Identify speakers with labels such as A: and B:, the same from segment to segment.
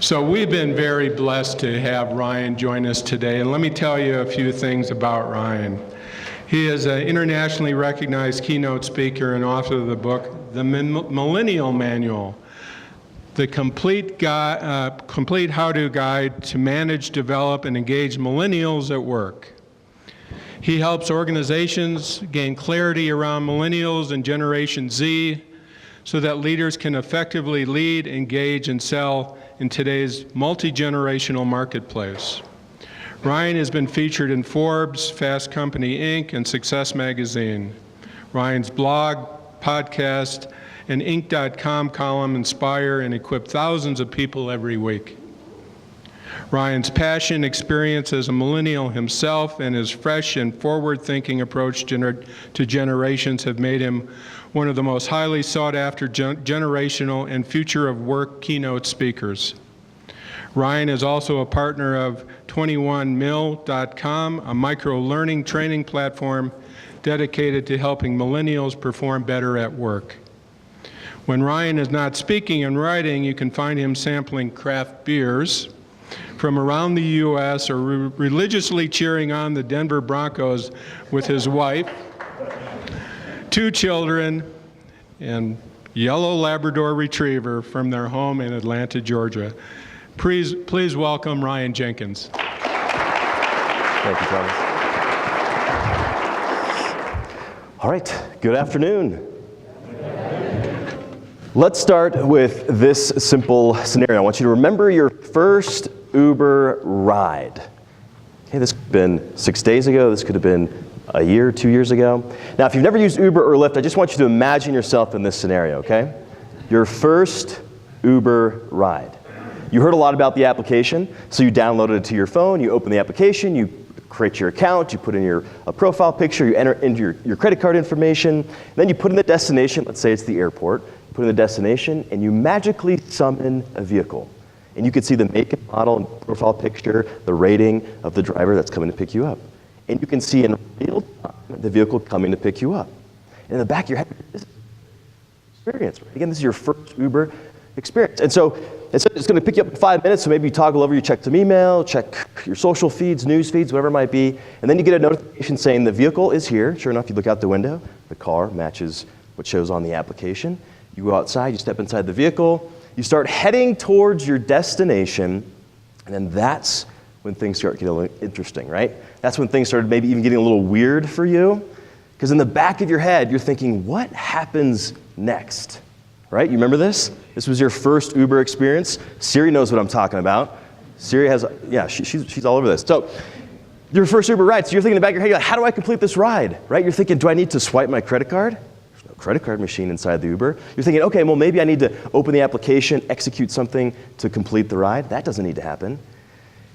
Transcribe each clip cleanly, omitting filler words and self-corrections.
A: So we've been very blessed to have Ryan join us today, and let me tell you a few things about Ryan. He is an internationally recognized keynote speaker and author of the book, The Millennial Manual, the complete how-to guide to manage, develop, and engage millennials at work. He helps organizations gain clarity around millennials and Generation Z so that leaders can effectively lead, engage, and sell in today's multi-generational marketplace. Ryan has been featured in Forbes, Fast Company Inc., and Success Magazine. Ryan's blog, podcast, and Inc.com column inspire and equip thousands of people every week. Ryan's passion, experience as a millennial himself, and his fresh and forward-thinking approach to generations have made him one of the most highly sought-after generational and future of work keynote speakers. Ryan is also a partner of 21mil.com, a micro-learning training platform dedicated to helping millennials perform better at work. When Ryan is not speaking and writing, you can find him sampling craft beers from around the U.S. or religiously cheering on the Denver Broncos with his wife, 2 children, and yellow Labrador Retriever from their home in Atlanta, Georgia. Please welcome Ryan Jenkins.
B: Thank you, Thomas. All right, good afternoon. Let's start with this simple scenario. I want you to remember your first Uber ride. Okay, this could have been 6 days ago, this could have been a year, 2 years ago. Now, if you've never used Uber or Lyft, I just want you to imagine yourself in this scenario, okay? Your first Uber ride. You heard a lot about the application, so you downloaded it to your phone, you open the application, you create your account, you put in your profile picture, you enter into your credit card information, then you put in the destination, let's say it's the airport, put in the destination, and you magically summon a vehicle. And you can see the make and model and profile picture, the rating of the driver that's coming to pick you up. And you can see in real time the vehicle coming to pick you up. And in the back of your head, this is experience. Right? Again, this is your first Uber experience. And so it's going to pick you up in 5 minutes, so maybe you toggle over, you check some email, check your social feeds, news feeds, whatever it might be, and then you get a notification saying the vehicle is here. Sure enough, you look out the window, the car matches what shows on the application. You go outside, you step inside the vehicle, you start heading towards your destination, and then that's when things start getting a little interesting, right? That's when things started maybe even getting a little weird for you, because in the back of your head, you're thinking, what happens next? Right? You remember this? This was your first Uber experience. Siri knows what I'm talking about. Siri has, yeah, she's all over this. So, your first Uber ride, so you're thinking in the back of your head, you're like, how do I complete this ride? Right? You're thinking, do I need to swipe my credit card? There's no credit card machine inside the Uber. You're thinking, okay, well, maybe I need to open the application, execute something to complete the ride. That doesn't need to happen.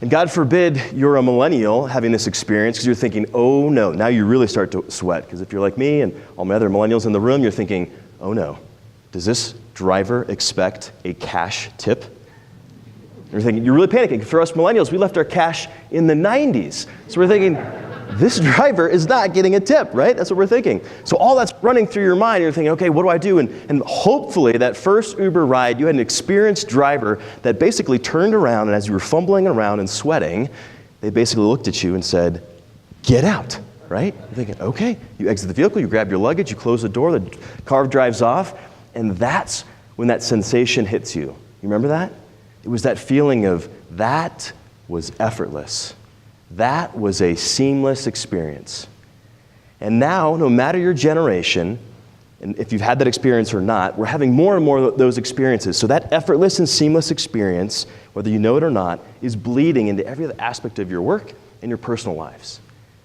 B: And God forbid you're a millennial having this experience because you're thinking, oh no, now you really start to sweat. Because if you're like me and all my other millennials in the room, you're thinking, oh no, does this driver expect a cash tip? You're thinking, you're really panicking. For us millennials, we left our cash in the 90s. So we're thinking, this driver is not getting a tip, right? That's what we're thinking. So all that's running through your mind, you're thinking, okay, what do I do? And hopefully that first Uber ride, you had an experienced driver that basically turned around, and as you were fumbling around and sweating, they basically looked at you and said, get out, right? You're thinking, okay. You exit the vehicle, you grab your luggage, you close the door, the car drives off, and that's when that sensation hits you. You remember that? It was that feeling of, that was effortless. That was a seamless experience. And now, no matter your generation, and if you've had that experience or not, we're having more and more of those experiences. So that effortless and seamless experience, whether you know it or not, is bleeding into every other aspect of your work and your personal lives.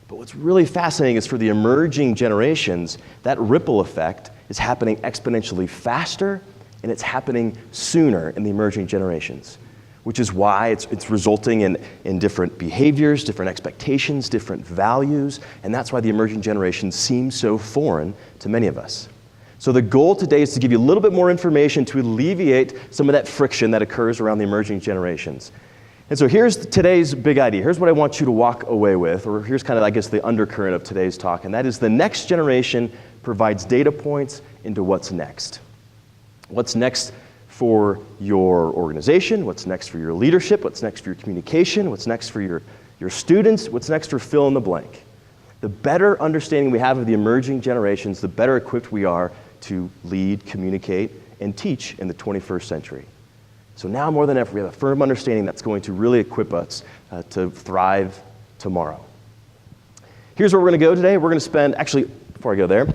B: But what's really fascinating is for the emerging generations, that ripple effect is happening exponentially faster, and it's happening sooner in the emerging generations, which is why it's resulting in different behaviors, different expectations, different values, and that's why the emerging generations seem so foreign to many of us. So the goal today is to give you a little bit more information to alleviate some of that friction that occurs around the emerging generations. And so here's today's big idea. Here's what I want you to walk away with, or here's kind of, I guess, the undercurrent of today's talk, and that is the next generation provides data points into what's next. What's next for your organization, what's next for your leadership, what's next for your communication, what's next for your students, what's next for fill in the blank. The better understanding we have of the emerging generations, the better equipped we are to lead, communicate, and teach in the 21st century. So now more than ever, we have a firm understanding that's going to really equip us to thrive tomorrow. Here's where we're going to go today. We're going to spend, actually, before I go there,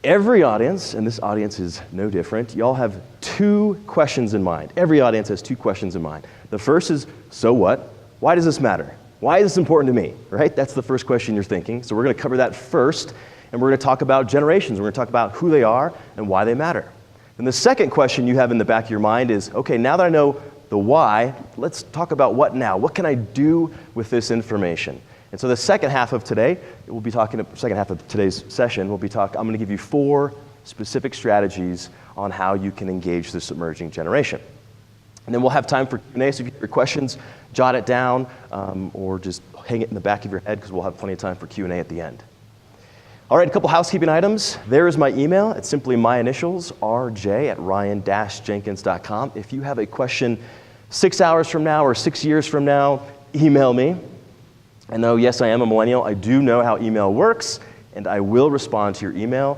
B: every audience, and this audience is no different, y'all have 2 questions in mind. Every audience has 2 questions in mind. The first is, so what? Why does this matter? Why is this important to me, right? That's the first question you're thinking. So we're going to cover that first, and we're going to talk about generations. We're going to talk about who they are and why they matter. And the second question you have in the back of your mind is, okay, now that I know the why, let's talk about what now. What can I do with this information? And so the second half of today, second half of today's session, I'm going to give you 4 specific strategies on how you can engage this emerging generation. And then we'll have time for Q&A, so if you have your questions, jot it down, or just hang it in the back of your head, because we'll have plenty of time for Q&A at the end. All right, a couple housekeeping items. There is my email. It's simply my initials, rj@ryan-jenkins.com. If you have a question 6 hours from now or 6 years from now, email me. And though, yes, I am a millennial, I do know how email works, and I will respond to your email.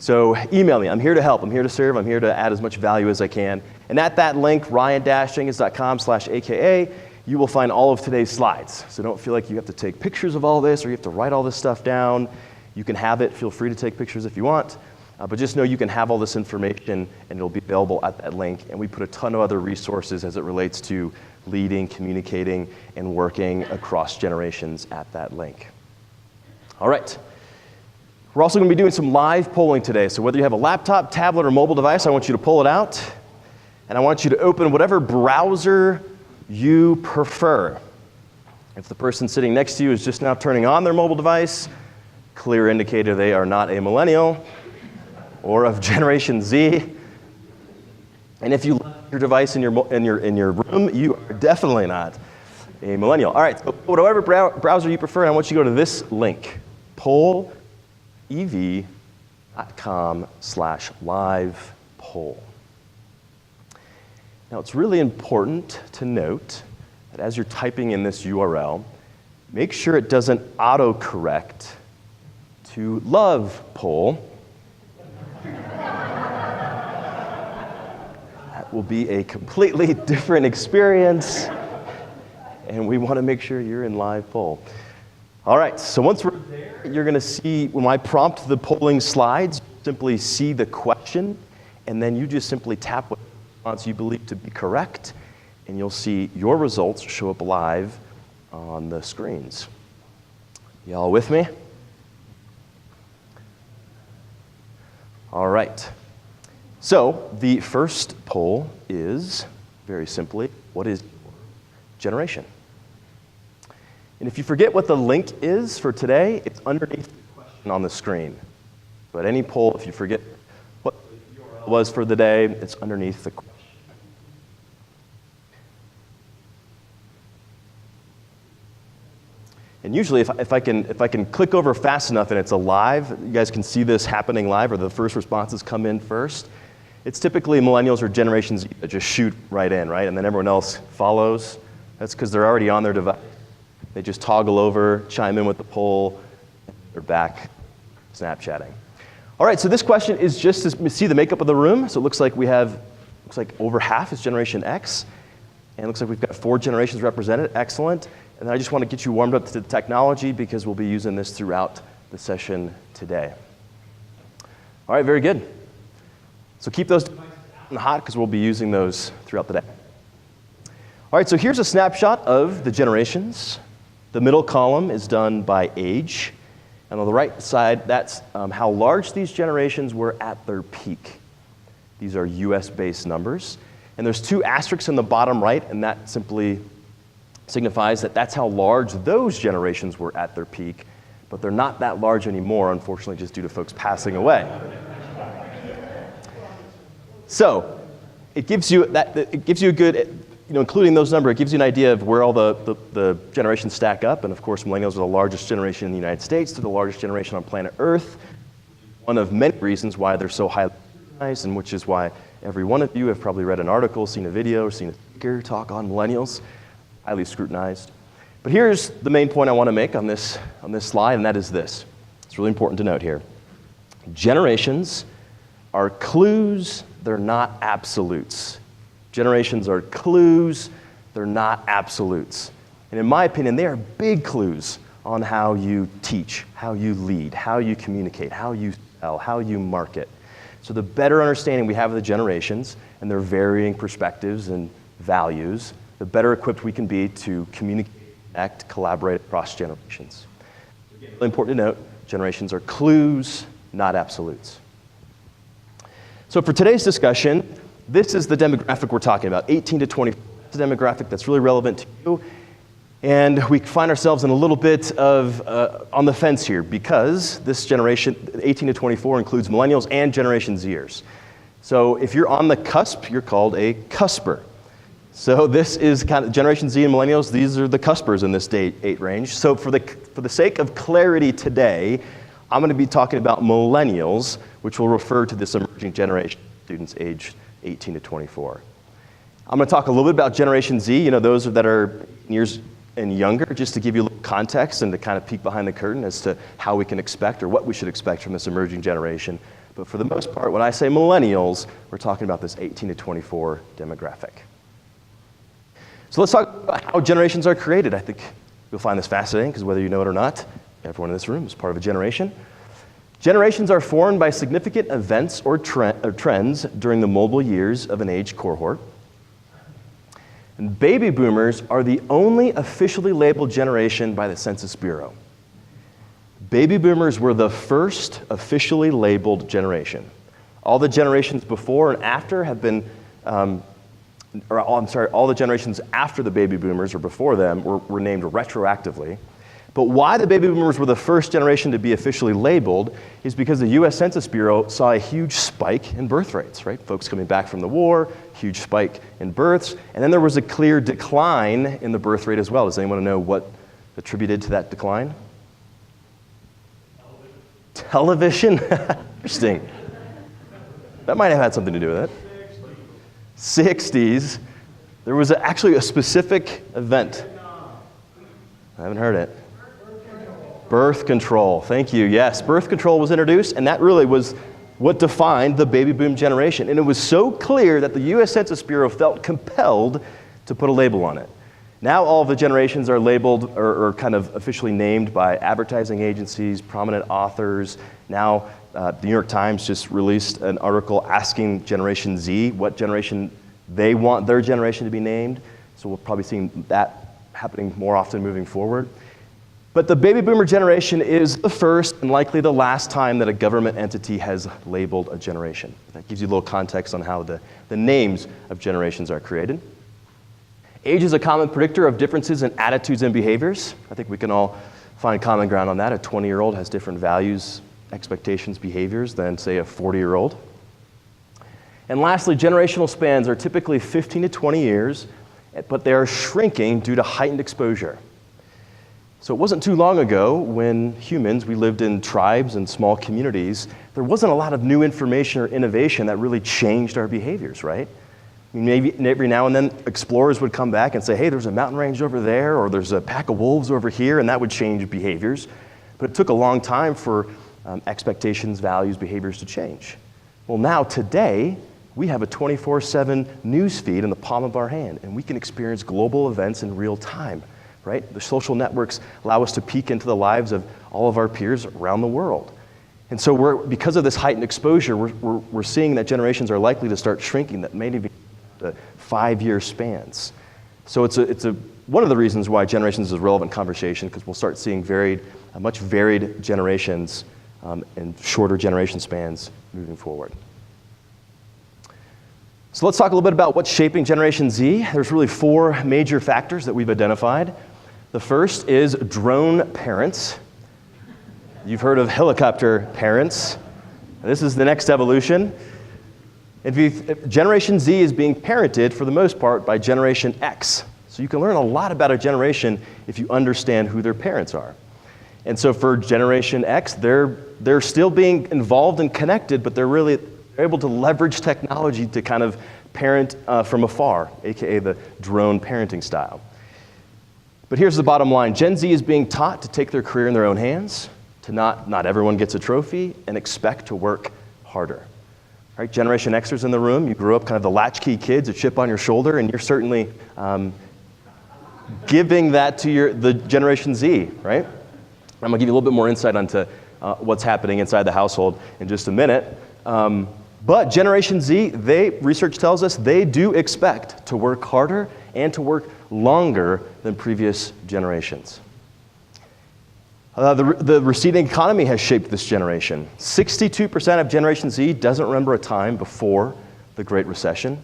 B: So email me. I'm here to help. I'm here to serve. I'm here to add as much value as I can. And at that link, ryan-jenkins.com/AKA, you will find all of today's slides. So don't feel like you have to take pictures of all this or you have to write all this stuff down. You can have it. Feel free to take pictures if you want. But just know you can have all this information, and it'll be available at that link. And we put a ton of other resources as it relates to leading, communicating, and working across generations at that link. All right. We're also going to be doing some live polling today. So whether you have a laptop, tablet, or mobile device, I want you to pull it out. And I want you to open whatever browser you prefer. If the person sitting next to you is just now turning on their mobile device, clear indicator they are not a millennial or of Generation Z. And if you left your device in your room, you are definitely not a millennial. All right, so whatever browser you prefer, I want you to go to this link, pollev.com/live poll. Now, it's really important to note that as you're typing in this URL, make sure it doesn't autocorrect to love poll. That will be a completely different experience, and we want to make sure you're in live poll. All right, so once we're there, you're going to see, when I prompt the polling slides, simply see the question, and then you just simply tap what response you believe to be correct, and you'll see your results show up live on the screens. Y'all with me? All right. So the first poll is, very simply, what is generation? And if you forget what the link is for today, it's underneath the question on the screen. But any poll, if you forget what the URL was for the day, it's underneath the question. And usually, if I can click over fast enough and it's alive, you guys can see this happening live, or the first responses come in first. It's typically millennials or Generation Z that just shoot right in, right? And then everyone else follows. That's because they're already on their device. They just toggle over, chime in with the poll, and they're back Snapchatting. All right, so this question is just to see the makeup of the room. So it looks like over half is Generation X. And it looks like we've got 4 generations represented. Excellent. And I just want to get you warmed up to the technology because we'll be using this throughout the session today. All right, very good. So keep those devices out and hot because we'll be using those throughout the day. All right, so here's a snapshot of the generations. The middle column is done by age. And on the right side, that's how large these generations were at their peak. These are US-based numbers. And there's 2 asterisks in the bottom right, and that simply signifies that that's how large those generations were at their peak, but they're not that large anymore, unfortunately, just due to folks passing away. So it gives you a good, including those numbers, it gives you an idea of where all the generations stack up. And of course, millennials are the largest generation in the United States. They're the largest generation on planet Earth. One of many reasons why they're so highly scrutinized, and which is why every one of you have probably read an article, seen a video, or seen a speaker talk on millennials. Highly scrutinized. But here's the main point I want to make on this slide, and that is this. It's really important to note here. Generations are clues, they're not absolutes. Generations are clues, they're not absolutes. And in my opinion, they are big clues on how you teach, how you lead, how you communicate, how you sell, how you market. So the better understanding we have of the generations and their varying perspectives and values, the better equipped we can be to communicate, connect, collaborate across generations. Really important to note, generations are clues, not absolutes. So for today's discussion, this is the demographic we're talking about, 18 to 24. It's a demographic that's really relevant to you. And we find ourselves in a little bit of on the fence here because this generation, 18 to 24, includes millennials and Generation Zers. So if you're on the cusp, you're called a cusper. So this is kind of Generation Z and millennials, these are the cuspers in this date range. So for the sake of clarity today, I'm going to be talking about millennials, which will refer to this emerging generation, students aged 18 to 24. I'm going to talk a little bit about Generation Z, those that are years and younger, just to give you a little context and to kind of peek behind the curtain as to how we can expect or what we should expect from this emerging generation. But for the most part, when I say millennials, we're talking about this 18 to 24 demographic. So let's talk about how generations are created. I think you'll find this fascinating because whether you know it or not, everyone in this room is part of a generation. Generations are formed by significant events or trends during the mobile years of an age cohort. And baby boomers are the only officially labeled generation by the Census Bureau. Baby boomers were the first officially labeled generation. All the generations before and after have been, all the generations after the baby boomers or before them were named retroactively. But why the baby boomers were the first generation to be officially labeled is because the U.S. Census Bureau saw a huge spike in birth rates, right? Folks coming back from the war, huge spike in births, and then there was a clear decline in the birth rate as well. Does anyone know what attributed to that decline? Television? Interesting. That might have had something to do with it. 60s. There was actually a specific event. I haven't heard it. Birth control. Thank you. Yes, birth control was introduced, and that really was what defined the baby boom generation. And it was so clear that the U.S. Census Bureau felt compelled to put a label on it. Now all of the generations are labeled or kind of officially named by advertising agencies, prominent authors. Now the New York Times just released an article asking Generation Z what generation they want their generation to be named. So we'll probably see that happening more often moving forward. But the baby boomer generation is the first and likely the last time that a government entity has labeled a generation. That gives you a little context on how the names of generations are created. Age is a common predictor of differences in attitudes and behaviors. I think we can all find common ground on that. A 20-year-old has different values, expectations, behaviors than, say, a 40-year-old. And lastly, generational spans are typically 15 to 20 years, but they are shrinking due to heightened exposure. So it wasn't too long ago when humans, we lived in tribes and small communities, there wasn't a lot of new information or innovation that really changed our behaviors, right? I mean, maybe every now and then explorers would come back and say, hey, there's a mountain range over there, or there's a pack of wolves over here, and that would change behaviors. But it took a long time for expectations, values, behaviors to change. Well, now today, we have a 24/7 news feed in the palm of our hand, and we can experience global events in real time, right? The social networks allow us to peek into the lives of all of our peers around the world. And so because of this heightened exposure, we're seeing that generations are likely to start shrinking, that may be 5-year spans. So it's one of the reasons why generations is a relevant conversation, because we'll start seeing much varied generations and shorter generation spans moving forward. So let's talk a little bit about what's shaping Generation Z. There's really 4 major factors that we've identified. The first is drone parents. You've heard of helicopter parents. This is the next evolution. Generation Z is being parented, for the most part, by Generation X. So you can learn a lot about a generation if you understand who their parents are. And so for Generation X, they're still being involved and connected, but they're They're able to leverage technology to kind of parent from afar, aka the drone parenting style. But here's the bottom line. Gen Z is being taught to take their career in their own hands, to not everyone gets a trophy, and expect to work harder. Right? Generation Xers in the room, you grew up kind of the latchkey kids, a chip on your shoulder, and you're certainly giving that to the Generation Z, right? I'm gonna give you a little bit more insight onto what's happening inside the household in just a minute. But Generation Z, research tells us they do expect to work harder and to work longer than previous generations. The receding economy has shaped this generation. 62% of Generation Z doesn't remember a time before the Great Recession.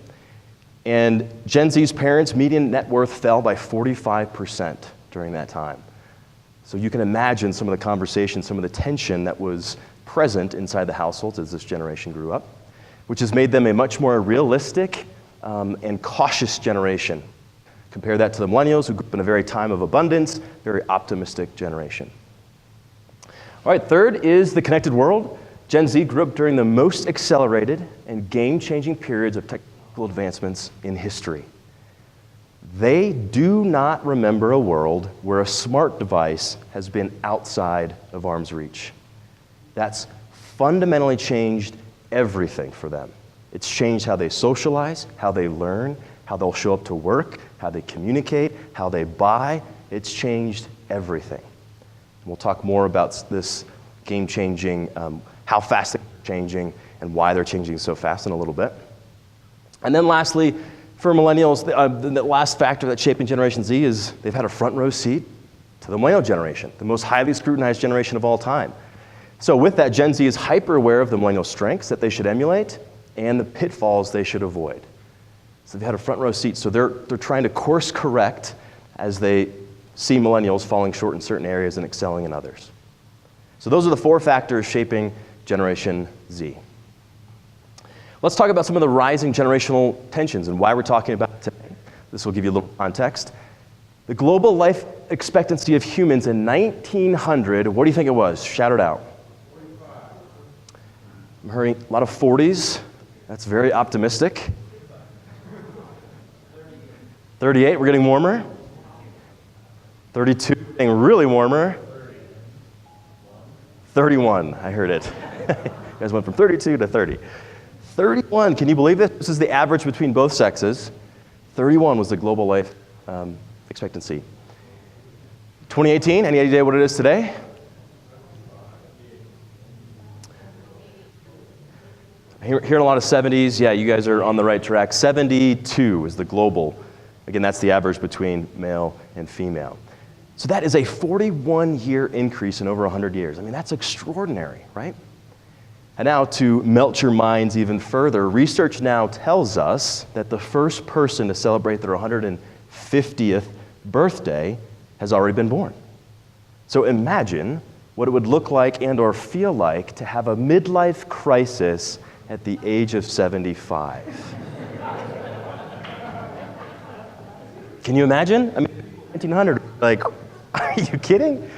B: And Gen Z's parents' median net worth fell by 45% during that time. So you can imagine some of the conversation, some of the tension that was present inside the households as this generation grew up, which has made them a much more realistic and cautious generation. Compare that to the millennials, who grew up in a very time of abundance, very optimistic generation. All right, third is the connected world. Gen Z grew up during the most accelerated and game-changing periods of technological advancements in history. They do not remember a world where a smart device has been outside of arm's reach. That's fundamentally changed everything for them. It's changed how they socialize, how they learn, how they'll show up to work, how they communicate, how they buy. It's changed everything. We'll talk more about this game-changing, how fast they're changing, and why they're changing so fast in a little bit. And then lastly, for millennials, the last factor that's shaping Generation Z is they've had a front row seat to the millennial generation, the most highly scrutinized generation of all time. So with that, Gen Z is hyper aware of the millennial strengths that they should emulate and the pitfalls they should avoid. So they've had a front row seat, so they're trying to course correct as they see millennials falling short in certain areas and excelling in others. So those are the four factors shaping Generation Z. Let's talk about some of the rising generational tensions and why we're talking about it today. This will give you a little context. The global life expectancy of humans in 1900, what do you think it was? Shout it out.
C: 45.
B: I'm hearing a lot of 40s. That's very optimistic. 38, we're getting warmer. 32, getting really warmer. 31, I heard it. You guys went from 32 to 30. 31, can you believe this? This is the average between both sexes. 31 was the global life expectancy. 2018, any idea what it is today? Hearing a lot of 70s. Yeah, you guys are on the right track. 72 is the global. Again, that's the average between male and female. So that is a 41-year increase in over 100 years. I mean, that's extraordinary, right? And now to melt your minds even further, research now tells us that the first person to celebrate their 150th birthday has already been born. So imagine what it would look like and or feel like to have a midlife crisis at the age of 75. Can you imagine? I mean, 1900, like, are you kidding?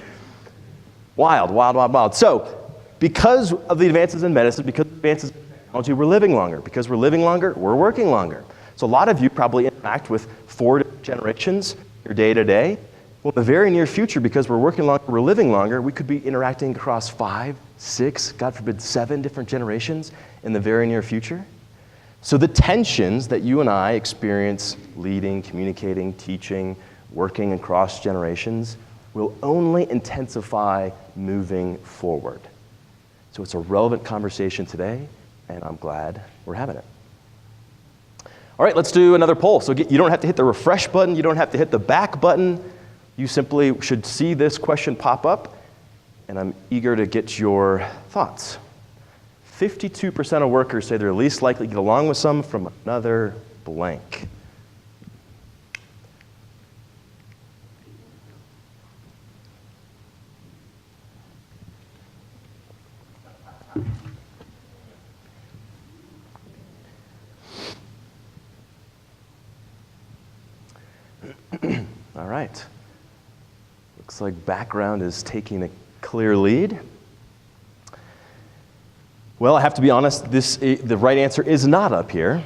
B: Wild, wild, wild, wild. So, because of the advances in medicine, because of advances in technology, we're living longer. Because we're living longer, we're working longer. So a lot of you probably interact with 4 generations your day to day. Well, in the very near future, because we're working longer, we're living longer, we could be interacting across 5, 6, God forbid, 7 different generations in the very near future. So the tensions that you and I experience leading, communicating, teaching, working across generations will only intensify moving forward. So it's a relevant conversation today, and I'm glad we're having it. All right, let's do another poll. So you don't have to hit the refresh button. You don't have to hit the back button. You simply should see this question pop up, and I'm eager to get your thoughts. 52% of workers say they're least likely to get along with someone from another blank. All right. Looks like background is taking a clear lead. Well, I have to be honest, the right answer is not up here.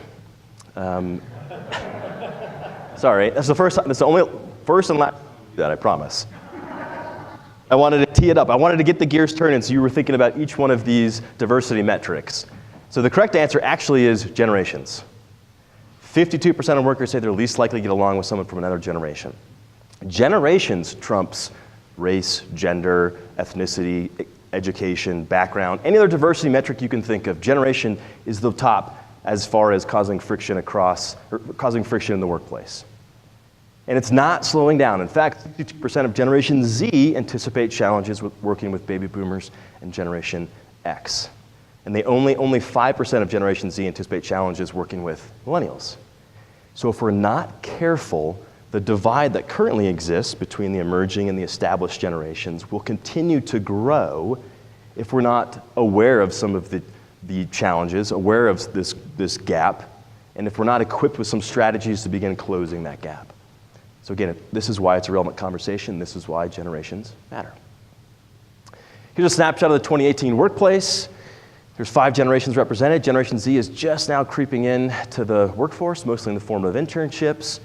B: Sorry, that's the only first and last that I promise. I wanted to tee it up. I wanted to get the gears turning so you were thinking about each one of these diversity metrics. So the correct answer actually is generations. 52% of workers say they're least likely to get along with someone from another generation. Generations trumps race, gender, ethnicity, education, background, any other diversity metric you can think of. Generation is the top as far as causing friction in the workplace. And it's not slowing down. In fact, 52% of Generation Z anticipate challenges with working with baby boomers and Generation X. And only 5% of Generation Z anticipate challenges working with millennials. So if we're not careful, the divide that currently exists between the emerging and the established generations will continue to grow if we're not aware of some of the challenges, aware of this gap, and if we're not equipped with some strategies to begin closing that gap. So again, this is why it's a relevant conversation. This is why generations matter. Here's a snapshot of the 2018 workplace. There's 5 generations represented. Generation Z is just now creeping in to the workforce, mostly in the form of internships.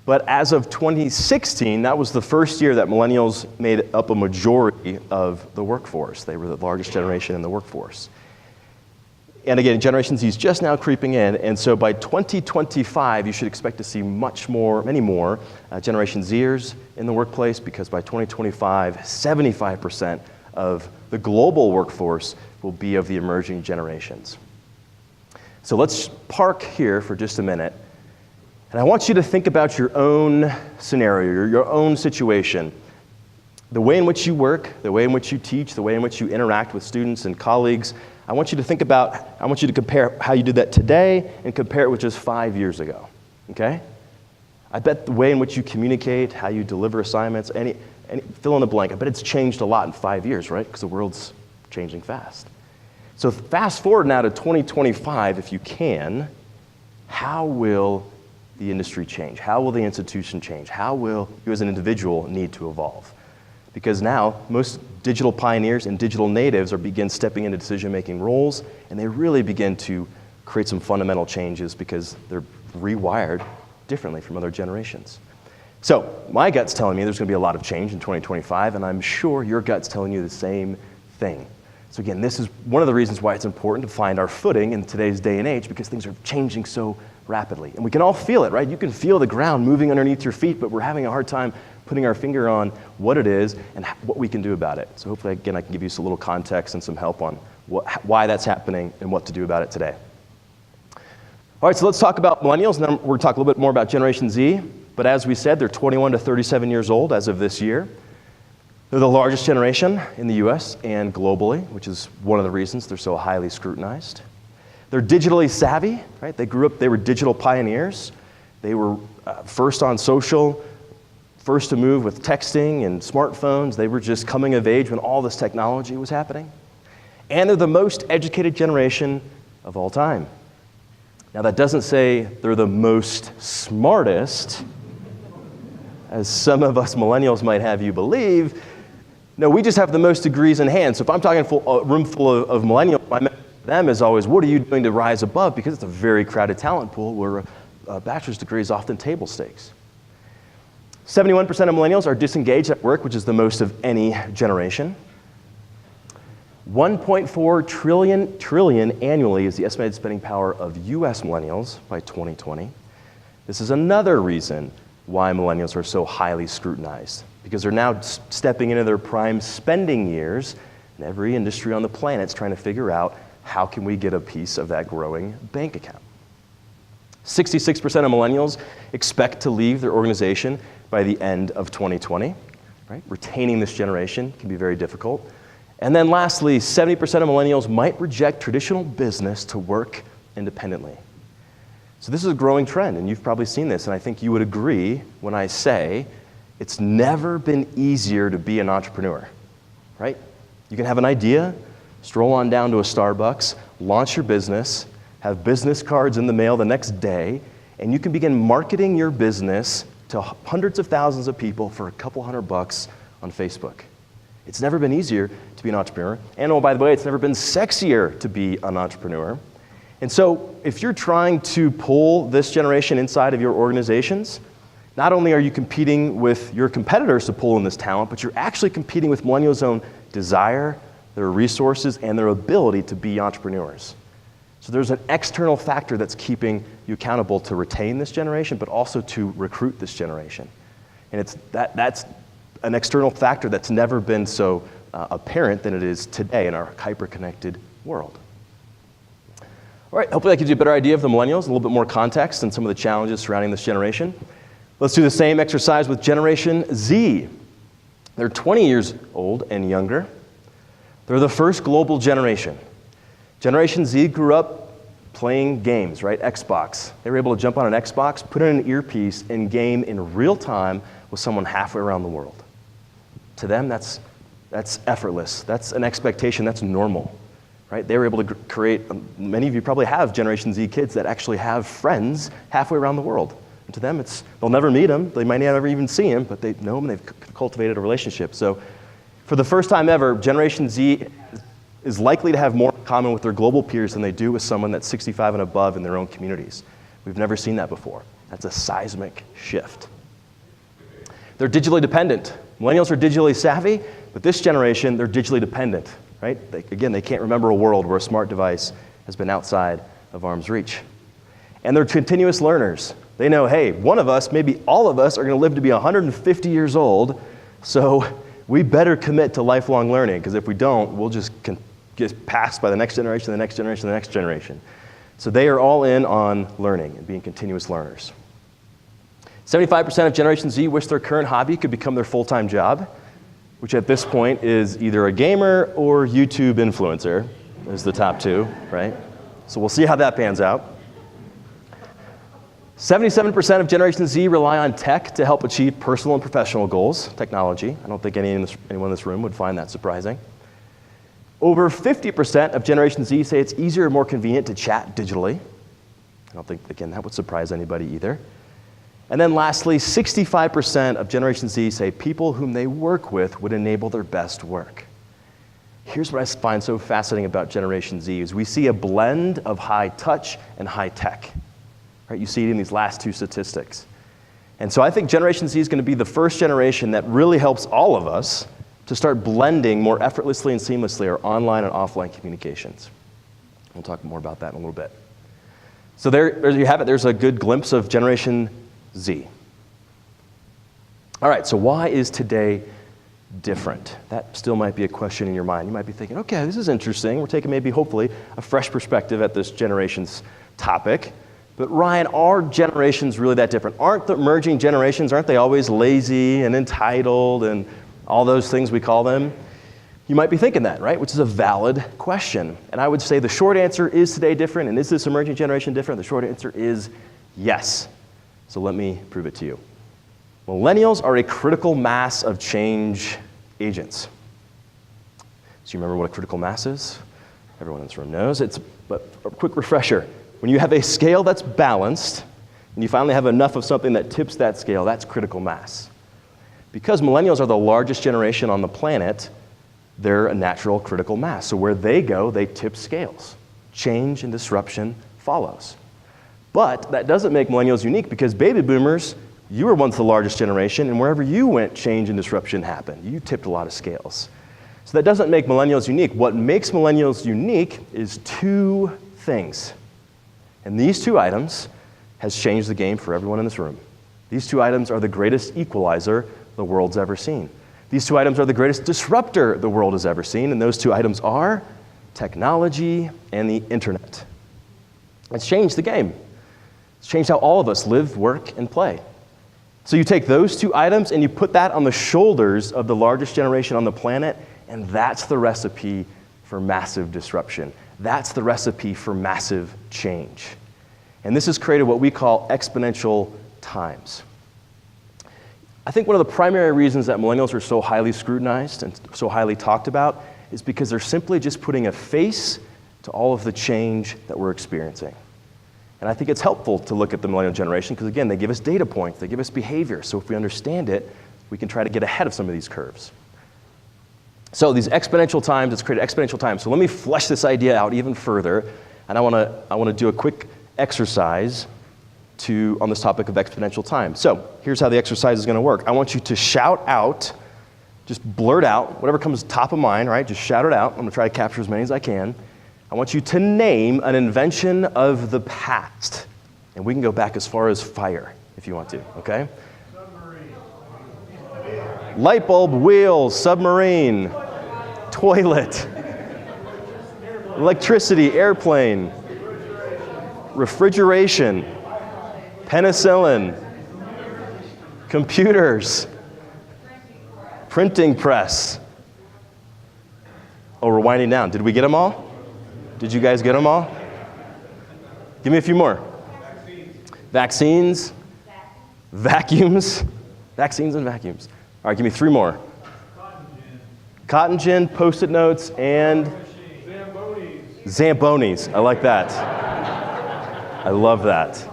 B: But as of 2016, that was the first year that millennials made up a majority of the workforce. They were the largest generation in the workforce. And again, Generation Z is just now creeping in, and so by 2025, you should expect to see many more Generation Zers in the workplace, because by 2025, 75% of the global workforce will be of the emerging generations. So let's park here for just a minute, and I want you to think about your own scenario, your own situation. The way in which you work, the way in which you teach, the way in which you interact with students and colleagues. I want you to compare how you did that today and compare it with just 5 years ago, okay? I bet the way in which you communicate, how you deliver assignments, fill in the blank, I bet it's changed a lot in 5 years, right? Because the world's changing fast. So fast forward now to 2025, if you can, how will the industry change? How will the institution change? How will you as an individual need to evolve? Because now, most digital pioneers and digital natives begin stepping into decision-making roles, and they really begin to create some fundamental changes because they're rewired differently from other generations. So my gut's telling me there's going to be a lot of change in 2025, and I'm sure your gut's telling you the same thing. So again, this is one of the reasons why it's important to find our footing in today's day and age, because things are changing so rapidly. And we can all feel it, right? You can feel the ground moving underneath your feet, but we're having a hard time putting our finger on what it is and what we can do about it. So hopefully, again, I can give you some little context and some help on why that's happening and what to do about it today. All right, so let's talk about millennials, and then we're going to talk a little bit more about Generation Z. But as we said, they're 21 to 37 years old as of this year. They're the largest generation in the US and globally, which is one of the reasons they're so highly scrutinized. They're digitally savvy, right? They were digital pioneers. They were first on social, first to move with texting and smartphones. They were just coming of age when all this technology was happening. And they're the most educated generation of all time. Now that doesn't say they're the most smartest, as some of us millennials might have you believe. No, we just have the most degrees in hand. So if I'm talking a room full of millennials, my message to them is always, what are you doing to rise above? Because it's a very crowded talent pool where a bachelor's degree is often table stakes. 71% of millennials are disengaged at work, which is the most of any generation. 1.4 trillion annually is the estimated spending power of US millennials by 2020. This is another reason why millennials are so highly scrutinized, because they're now stepping into their prime spending years, and every industry on the planet is trying to figure out how can we get a piece of that growing bank account. 66% of millennials expect to leave their organization by the end of 2020. Right? Retaining this generation can be very difficult. And then lastly, 70% of millennials might reject traditional business to work independently. So this is a growing trend, and you've probably seen this, and I think you would agree when I say it's never been easier to be an entrepreneur, right? You can have an idea, stroll on down to a Starbucks, launch your business, have business cards in the mail the next day, and you can begin marketing your business to hundreds of thousands of people for a couple $100 on Facebook. It's never been easier to be an entrepreneur. And oh, by the way, it's never been sexier to be an entrepreneur. And so if you're trying to pull this generation inside of your organizations, not only are you competing with your competitors to pull in this talent, but you're actually competing with millennials' own desire, their resources, and their ability to be entrepreneurs. So there's an external factor that's keeping you accountable to retain this generation, but also to recruit this generation. And that's an external factor that's never been so apparent than it is today in our hyper-connected world. All right, hopefully that gives you a better idea of the millennials, a little bit more context and some of the challenges surrounding this generation. Let's do the same exercise with Generation Z. They're 20 years old and younger. They're the first global generation. Generation Z grew up playing games, right? Xbox. They were able to jump on an Xbox, put in an earpiece, and game in real time with someone halfway around the world. To them, that's effortless. That's an expectation. That's normal, right? They were able to create, many of you probably have Generation Z kids that actually have friends halfway around the world. And to them, they'll never meet them. They might never even see him, but they know him and they've cultivated a relationship. So for the first time ever, Generation Z is likely to have more in common with their global peers than they do with someone that's 65 and above in their own communities. We've never seen that before. That's a seismic shift. They're digitally dependent. Millennials are digitally savvy, but this generation, they're digitally dependent, right? They can't remember a world where a smart device has been outside of arm's reach. And they're continuous learners. They know, hey, one of us, maybe all of us, are going to live to be 150 years old, so we better commit to lifelong learning, because if we don't, we'll just get passed by the next generation, the next generation, the next generation. So they are all in on learning and being continuous learners. 75% of Generation Z wish their current hobby could become their full-time job, which at this point is either a gamer or YouTube influencer, is the top two, right? So we'll see how that pans out. 77% of Generation Z rely on tech to help achieve personal and professional goals, technology. I don't think anyone in this room would find that surprising. Over 50% of Generation Z say it's easier and more convenient to chat digitally. I don't think, again, that would surprise anybody either. And then lastly, 65% of Generation Z say people whom they work with would enable their best work. Here's what I find so fascinating about Generation Z is we see a blend of high touch and high tech. Right, you see it in these last two statistics. And so I think Generation Z is going to be the first generation that really helps all of us to start blending more effortlessly and seamlessly our online and offline communications. We'll talk more about that in a little bit. So there you have it. There's a good glimpse of Generation Z. All right, so why is today different? That still might be a question in your mind. You might be thinking, okay, this is interesting. We're taking maybe, hopefully, a fresh perspective at this generation's topic. But Ryan, are generations really that different? Aren't the emerging generations, aren't they always lazy and entitled and all those things we call them? You might be thinking that, right? Which is a valid question. And I would say the short answer is today different, and is this emerging generation different? The short answer is yes. So let me prove it to you. Millennials are a critical mass of change agents. So you remember what a critical mass is? Everyone in this room knows. But a quick refresher. When you have a scale that's balanced, and you finally have enough of something that tips that scale, that's critical mass. Because millennials are the largest generation on the planet, they're a natural critical mass. So where they go, they tip scales. Change and disruption follows. But that doesn't make millennials unique, because baby boomers, you were once the largest generation, and wherever you went, change and disruption happened. You tipped a lot of scales. So that doesn't make millennials unique. What makes millennials unique is two things. And these two items has changed the game for everyone in this room. These two items are the greatest equalizer the world's ever seen. These two items are the greatest disruptor the world has ever seen, and those two items are technology and the internet. It's changed the game. It's changed how all of us live, work, and play. So you take those two items and you put that on the shoulders of the largest generation on the planet, and that's the recipe for massive disruption. That's the recipe for massive change. And this has created what we call exponential times. I think one of the primary reasons that millennials are so highly scrutinized and so highly talked about is because they're simply just putting a face to all of the change that we're experiencing. And I think it's helpful to look at the millennial generation because, again, they give us data points, they give us behavior. So if we understand it, we can try to get ahead of some of these curves. So these exponential times, it's created exponential times. So let me flesh this idea out even further, and I want to do a quick exercise on this topic of exponential time. So here's how the exercise is going to work. I want you to shout out, just blurt out, whatever comes top of mind, right? Just shout it out. I'm going to try to capture as many as I can. I want you to name an invention of the past. And we can go back as far as fire, if you want to, okay? Submarine. Light bulb, wheels, submarine, toilet, electricity, airplane, refrigeration, penicillin, computers, printing press. Oh, we're winding down. Did we get them all? Did you guys get them all? Give me a few more. Vaccines. Vacuums. Vaccines and vacuums. All right, give me 3 more. Cotton gin, Post-it notes, and Zambonis. I like that. I love that.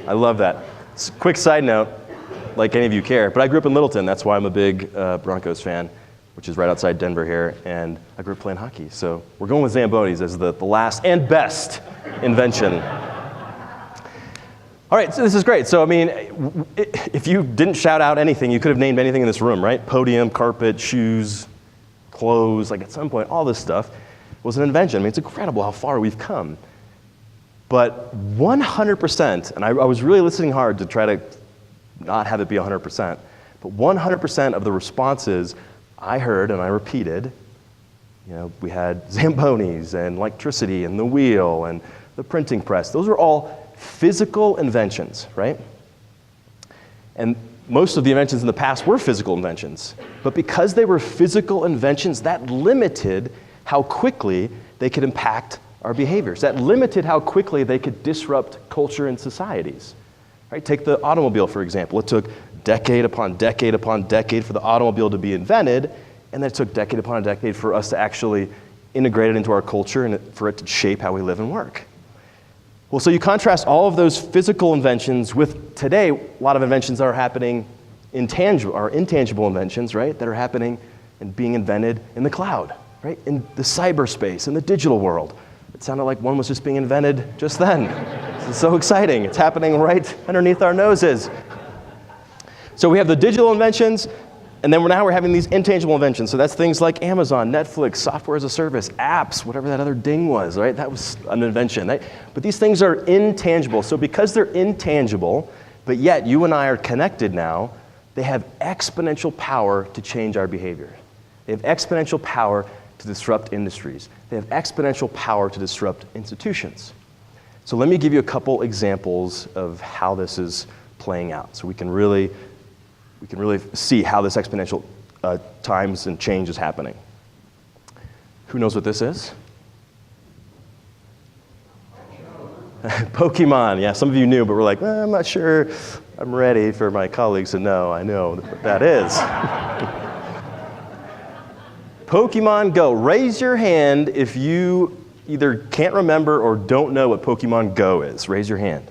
B: I love that. Quick side note, like any of you care, but I grew up in Littleton. That's why I'm a big Broncos fan, which is right outside Denver here, and I grew up playing hockey. So we're going with Zambonis as the last and best invention. All right, so this is great. So, I mean, if you didn't shout out anything, you could have named anything in this room, right? Podium, carpet, shoes, clothes, like at some point, all this stuff was an invention. I mean, it's incredible how far we've come. But 100%, and I was really listening hard to try to not have it be 100%, but 100% of the responses I heard and I repeated, we had Zambonis and electricity and the wheel and the printing press. Those are all physical inventions, right? And most of the inventions in the past were physical inventions. But because they were physical inventions, that limited how quickly they could impact our behaviors. That limited how quickly they could disrupt culture and societies. Right? Take the automobile, for example. It took decade upon decade upon decade for the automobile to be invented, and then it took decade upon decade for us to actually integrate it into our culture and for it to shape how we live and work. Well, so you contrast all of those physical inventions with today, a lot of inventions that are happening, intangible inventions, right, that are happening and being invented in the cloud, right, in the cyberspace, in the digital world. It sounded like one was just being invented just then. This is so exciting. It's happening right underneath our noses. So we have the digital inventions, and then we're having these intangible inventions. So that's things like Amazon, Netflix, software as a service, apps, whatever that other ding was, right? That was an invention, right? But these things are intangible. So because they're intangible, but yet you and I are connected now, they have exponential power to change our behavior. They have exponential power to disrupt industries. They have exponential power to disrupt institutions. So let me give you a couple examples of how this is playing out so we can really see how this exponential times and change is happening. Who knows what this is? Pokemon. Yeah, some of you knew, but we're like, I'm not sure I'm ready for my colleagues to know I know what that is. Pokemon Go. Raise your hand if you either can't remember or don't know what Pokemon Go is. Raise your hand.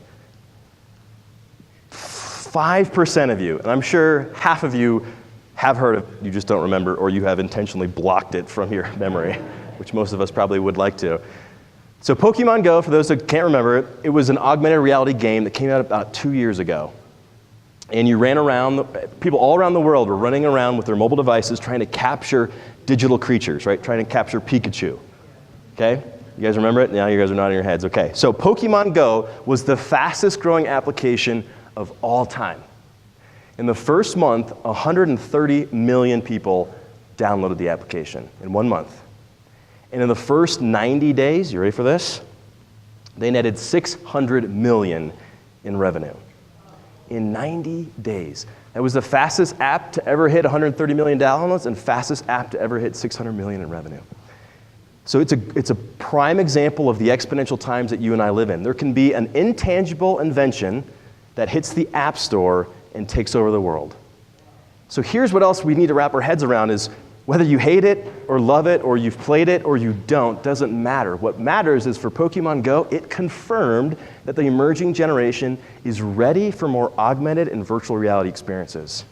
B: 5% of you, and I'm sure half of you have heard of it, you just don't remember, or you have intentionally blocked it from your memory, which most of us probably would like to. So Pokemon Go, for those that can't remember, it was an augmented reality game that came out about 2 years ago. And you ran around, people all around the world were running around with their mobile devices trying to capture digital creatures, right? Trying to capture Pikachu. Okay? You guys remember it? Now you guys are nodding your heads. Okay. So Pokemon Go was the fastest growing application of all time. In the first month, 130 million people downloaded the application in 1 month. And in the first 90 days, you ready for this? They netted $600 million in revenue. In 90 days. That was the fastest app to ever hit 130 million downloads and fastest app to ever hit 600 million in revenue. So it's a prime example of the exponential times that you and I live in. There can be an intangible invention that hits the App Store and takes over the world. So here's what else we need to wrap our heads around is whether you hate it or love it or you've played it or you don't, doesn't matter. What matters is for Pokemon Go, it confirmed that the emerging generation is ready for more augmented and virtual reality experiences.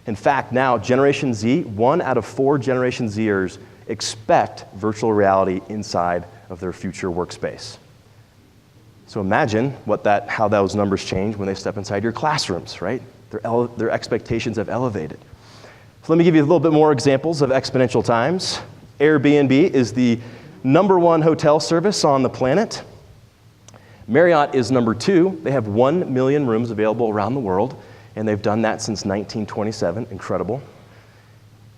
B: In fact, now Generation Z, 1 out of 4 Generation Zers expect virtual reality inside of their future workspace. So imagine how those numbers change when they step inside your classrooms, right? Their expectations have elevated. So let me give you a little bit more examples of exponential times. Airbnb is the #1 hotel service on the planet. Marriott is #2. They have 1 million rooms available around the world, and they've done that since 1927. Incredible.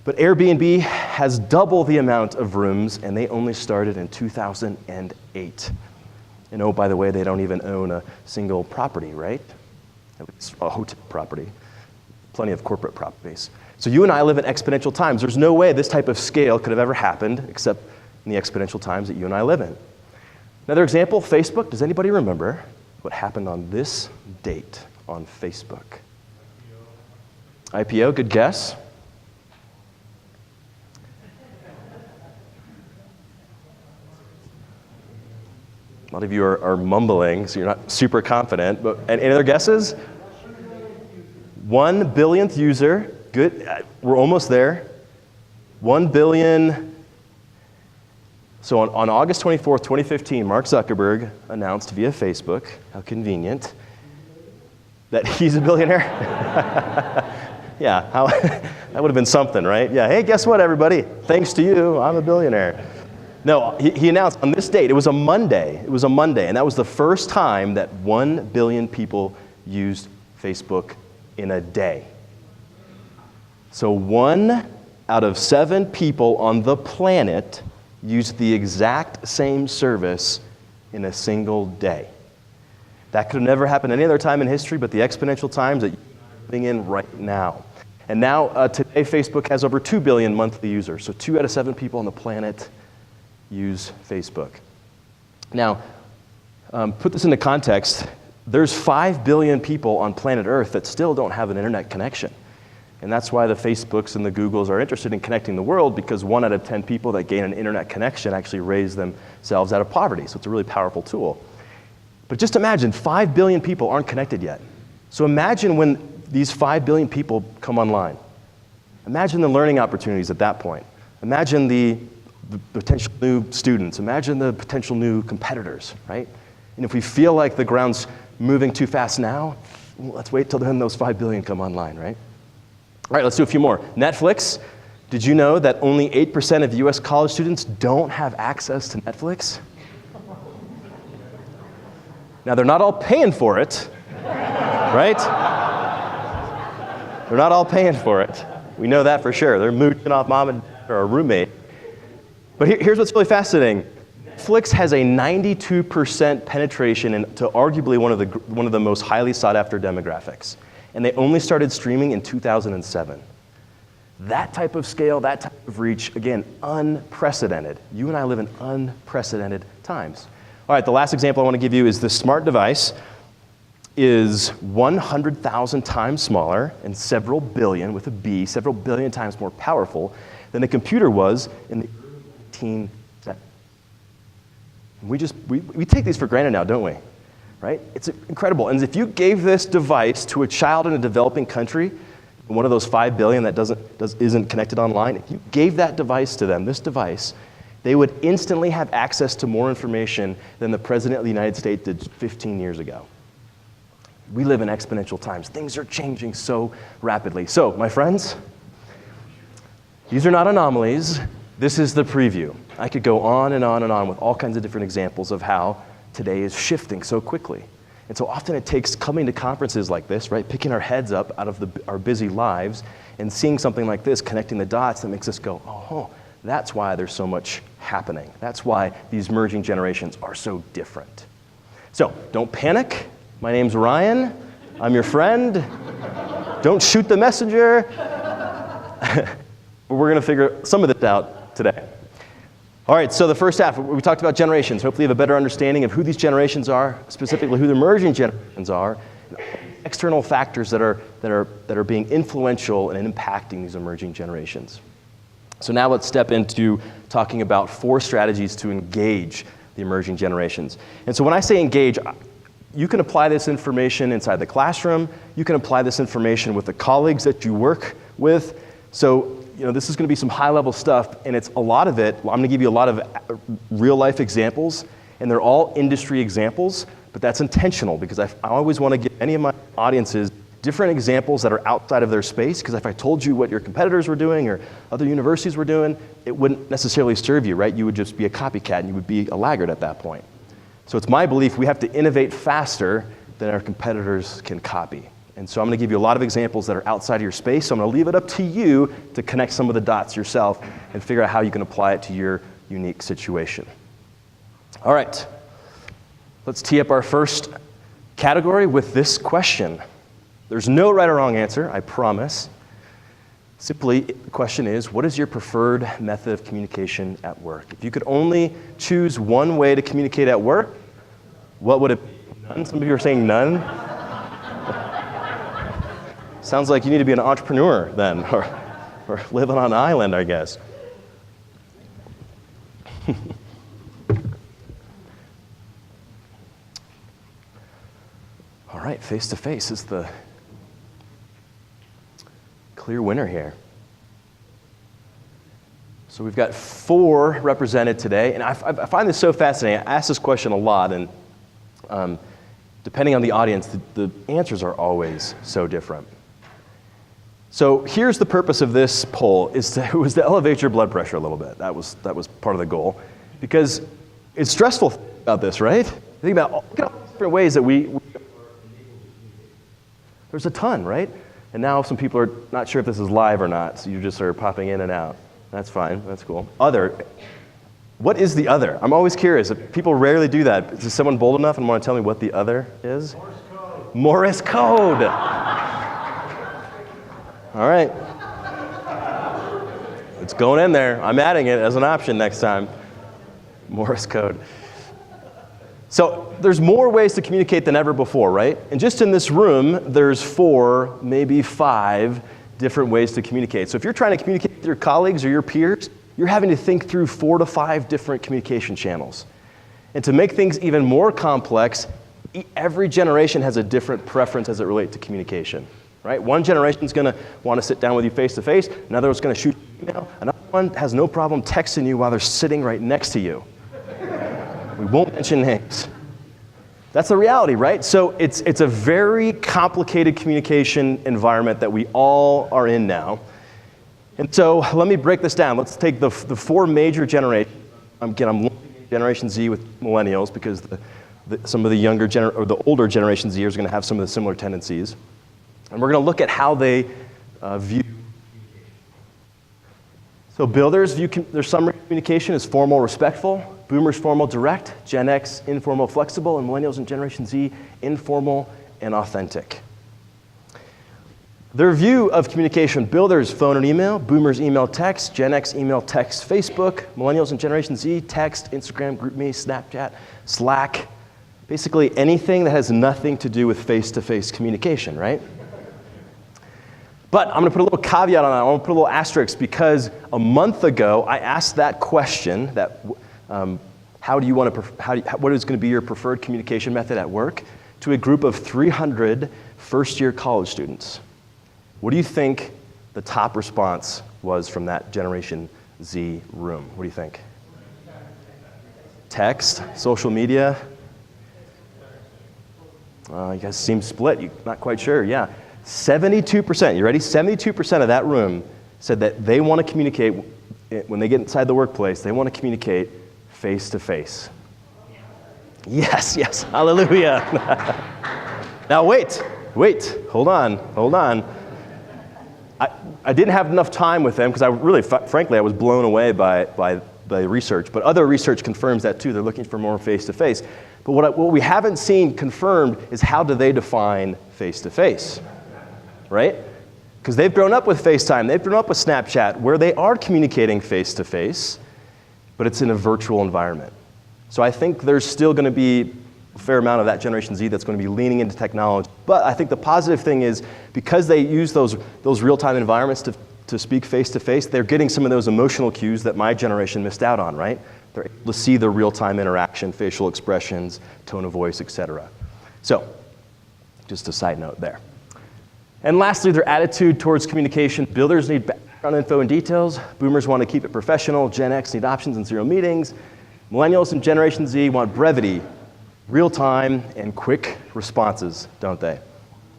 B: But Airbnb has double the amount of rooms, and they only started in 2008. And oh, by the way, they don't even own a single property, right? At least a hotel property. Plenty of corporate properties. So you and I live in exponential times. There's no way this type of scale could have ever happened except in the exponential times that you and I live in. Another example, Facebook. Does anybody remember what happened on this date on Facebook? IPO, good guess. A lot of you are mumbling, so you're not super confident. But any other guesses? 1 billionth user. Good. We're almost there. 1 billion. So on August 24th, 2015, Mark Zuckerberg announced via Facebook, how convenient, that he's a billionaire. Yeah, that would have been something, right? Yeah, hey, guess what, everybody? Thanks to you, I'm a billionaire. No, he announced on this date, it was a Monday, and that was the first time that 1 billion people used Facebook in a day. So 1 out of 7 people on the planet used the exact same service in a single day. That could have never happened any other time in history, but the exponential times that you're living in right now. And now, today, Facebook has over 2 billion monthly users. So 2 out of 7 people on the planet use Facebook. Now, put this into context. There's 5 billion people on planet Earth that still don't have an internet connection. And that's why the Facebooks and the Googles are interested in connecting the world, because 1 out of 10 people that gain an internet connection actually raise themselves out of poverty. So it's a really powerful tool. But just imagine, 5 billion people aren't connected yet. So imagine when these 5 billion people come online. Imagine the learning opportunities at that point. Imagine the potential new students. Imagine the potential new competitors, right? And if we feel like the ground's moving too fast now, let's wait till then those 5 billion come online, right? All right, let's do a few more. Netflix. Did you know that only 8% of US college students don't have access to Netflix? Now, they're not all paying for it, right? They're not all paying for it. We know that for sure. They're mooching off mom and dad or a roommate. But here's what's really fascinating. Netflix has a 92% penetration into arguably one of the most highly sought after demographics. And they only started streaming in 2007. That type of scale, that type of reach, again, unprecedented. You and I live in unprecedented times. All right, the last example I want to give you is this smart device is 100,000 times smaller and several billion, with a B, several billion times more powerful than a computer was in the 1870s. We take these for granted now, don't we? Right? It's incredible. And if you gave this device to a child in a developing country, one of those 5 billion that isn't connected online, if you gave that device to them, this device, they would instantly have access to more information than the President of the United States did 15 years ago. We live in exponential times. Things are changing so rapidly. So, my friends, these are not anomalies. This is the preview. I could go on and on and on with all kinds of different examples of how today is shifting so quickly. And so often it takes coming to conferences like this, right, picking our heads up out of our busy lives and seeing something like this, connecting the dots that makes us go, oh, that's why there's so much happening. That's why these merging generations are so different. So don't panic. My name's Ryan. I'm your friend. Don't shoot the messenger. We're going to figure some of this out today. All right, so the first half, we talked about generations. Hopefully you have a better understanding of who these generations are, specifically who the emerging generations are, and external factors that are being influential and impacting these emerging generations. So now let's step into talking about 4 strategies to engage the emerging generations. And so when I say engage, you can apply this information inside the classroom. You can apply this information with the colleagues that you work with. So, this is going to be some high-level stuff, and it's a lot of it. I'm going to give you a lot of real-life examples, and they're all industry examples, but that's intentional because I always want to give any of my audiences different examples that are outside of their space, because if I told you what your competitors were doing or other universities were doing, it wouldn't necessarily serve you, right? You would just be a copycat, and you would be a laggard at that point. So it's my belief we have to innovate faster than our competitors can copy. And so I'm going to give you a lot of examples that are outside of your space. So I'm going to leave it up to you to connect some of the dots yourself and figure out how you can apply it to your unique situation. All right, let's tee up our first category with this question. There's no right or wrong answer, I promise. Simply, the question is, what is your preferred method of communication at work? If you could only choose one way to communicate at work, what would it be? None? Some of you are saying none. Sounds like you need to be an entrepreneur then, or live on an island, I guess. All right, face-to-face is the clear winner here. So we've got 4 represented today, and I find this so fascinating. I ask this question a lot, and depending on the audience, the answers are always so different. So here's the purpose of this poll, it was to elevate your blood pressure a little bit. That was part of the goal, because it's stressful about this, right? Think about all the different ways that there's a ton, right? And now some people are not sure if this is live or not, so you just are popping in and out. That's fine, that's cool. What is the other? I'm always curious. People rarely do that. Is someone bold enough and want to tell me what the other is? Morse code. Morse code. All right. It's going in there. I'm adding it as an option next time. Morse code. So there's more ways to communicate than ever before, right? And just in this room, there's 4, maybe 5 different ways to communicate. So if you're trying to communicate with your colleagues or your peers, you're having to think through 4 to 5 different communication channels. And to make things even more complex, every generation has a different preference as it relates to communication, right? One generation is going to want to sit down with you face to face. Another one's going to shoot an email. Another one has no problem texting you while they're sitting right next to you. We won't mention names. That's the reality, right? So it's a very complicated communication environment that we all are in now. And so let me break this down. Let's take the 4 major generations. Again, I'm lumping Generation Z with millennials because some of the younger or the older Generation Z is going to have some of the similar tendencies. And we're going to look at how they view communication. So builders view their summary communication as formal, respectful. Boomers, formal, direct. Gen X, informal, flexible. And millennials and Generation Z, informal and authentic. Their view of communication: builders, phone and email. Boomers, email, text. Gen X, email, text, Facebook. Millennials and Generation Z, text, Instagram, GroupMe, Snapchat, Slack. Basically anything that has nothing to do with face-to-face communication, right? But I'm going to put a little caveat on that. I want to put a little asterisk because a month ago I asked that question: that what is going to be your preferred communication method at work, to a group of 300 first-year college students. What do you think the top response was from that Generation Z room? What do you think? Text, social media. You guys seem split. You're not quite sure. Yeah. 72%, you ready? 72% of that room said that they want to communicate, when they get inside the workplace, they want to communicate face-to-face. Yes, hallelujah. Now wait, hold on. I didn't have enough time with them because I really, frankly, I was blown away by the research, but other research confirms that too. They're looking for more face-to-face. But what we haven't seen confirmed is how do they define face-to-face? Right? Because they've grown up with FaceTime, they've grown up with Snapchat, where they are communicating face-to-face, but it's in a virtual environment. So I think there's still going to be a fair amount of that Generation Z that's going to be leaning into technology. But I think the positive thing is, because they use those real-time environments to speak face-to-face, they're getting some of those emotional cues that my generation missed out on, right? They're able to see the real-time interaction, facial expressions, tone of voice, etc. So, just a side note there. And lastly, their attitude towards communication. Builders need background info and details. Boomers want to keep it professional. Gen X need options and zero meetings. Millennials and Generation Z want brevity, real time, and quick responses, don't they?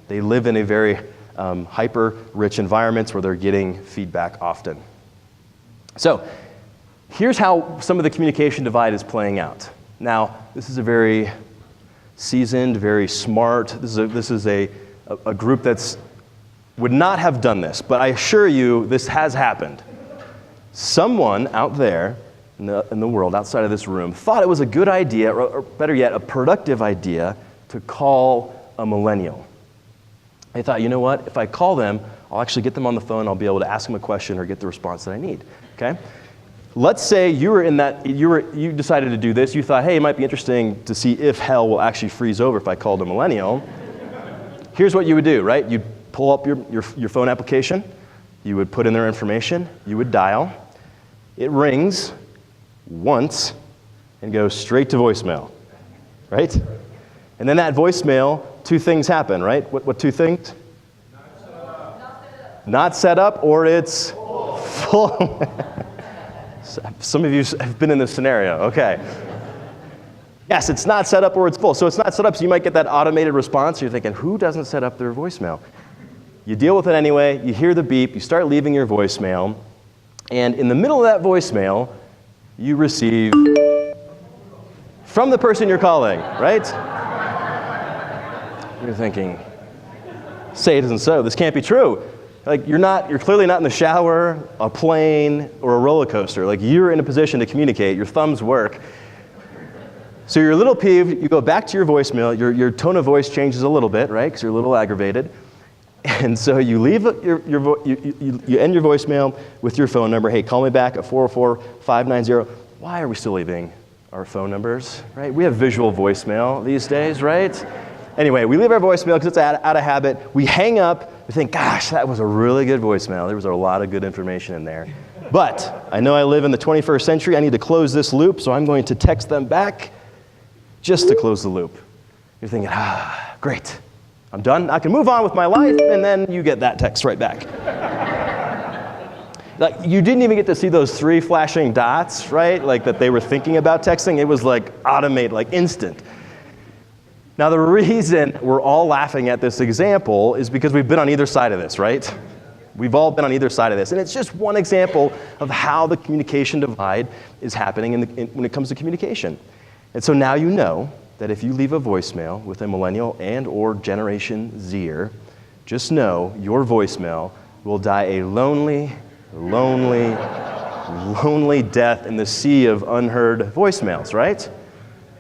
B: They live in a very hyper-rich environments where they're getting feedback often. So here's how some of the communication divide is playing out. Now, this is a very seasoned, very smart, this is a group that's would not have done this, but I assure you this has happened. Someone out there in the world, outside of this room, thought it was a good idea, or better yet, a productive idea to call a millennial. They thought, you know what, if I call them, I'll actually get them on the phone, I'll be able to ask them a question or get the response that I need, okay? Let's say you decided to do this, you thought, hey, it might be interesting to see if hell will actually freeze over if I called a millennial. Here's what you would do, right? You'd pull up your phone application, you would put in their information, you would dial, it rings once and goes straight to voicemail, right? And then that voicemail, two things happen, right? What two things? Not set up, or it's full. Some of you have been in this scenario, okay. Yes, it's not set up or it's full. So it's not set up, so you might get that automated response. You're thinking, who doesn't set up their voicemail? You deal with it anyway, you hear the beep, you start leaving your voicemail, and in the middle of that voicemail, you receive from the person you're calling, right? You're thinking, say it isn't so, this can't be true. Like you're clearly not in the shower, a plane, or a roller coaster. Like you're in a position to communicate, your thumbs work. So you're a little peeved, you go back to your voicemail, your tone of voice changes a little bit, right? Because you're a little aggravated. And so you leave you end your voicemail with your phone number. Hey, call me back at 404-590. Why are we still leaving our phone numbers, right? We have visual voicemail these days, right? Anyway, we leave our voicemail because it's out of habit. We hang up, we think, gosh, that was a really good voicemail. There was a lot of good information in there. But I know I live in the 21st century. I need to close this loop, so I'm going to text them back just to close the loop. You're thinking, great. I'm done, I can move on with my life, and then you get that text right back. Like, you didn't even get to see those 3 flashing dots, right? Like that they were thinking about texting. It was like automated, like instant. Now the reason we're all laughing at this example is because we've been on either side of this, right? We've all been on either side of this. And it's just one example of how the communication divide is happening when it comes to communication. And so now you know that if you leave a voicemail with a millennial and or Generation Zer, just know your voicemail will die a lonely, lonely, lonely death in the sea of unheard voicemails, right?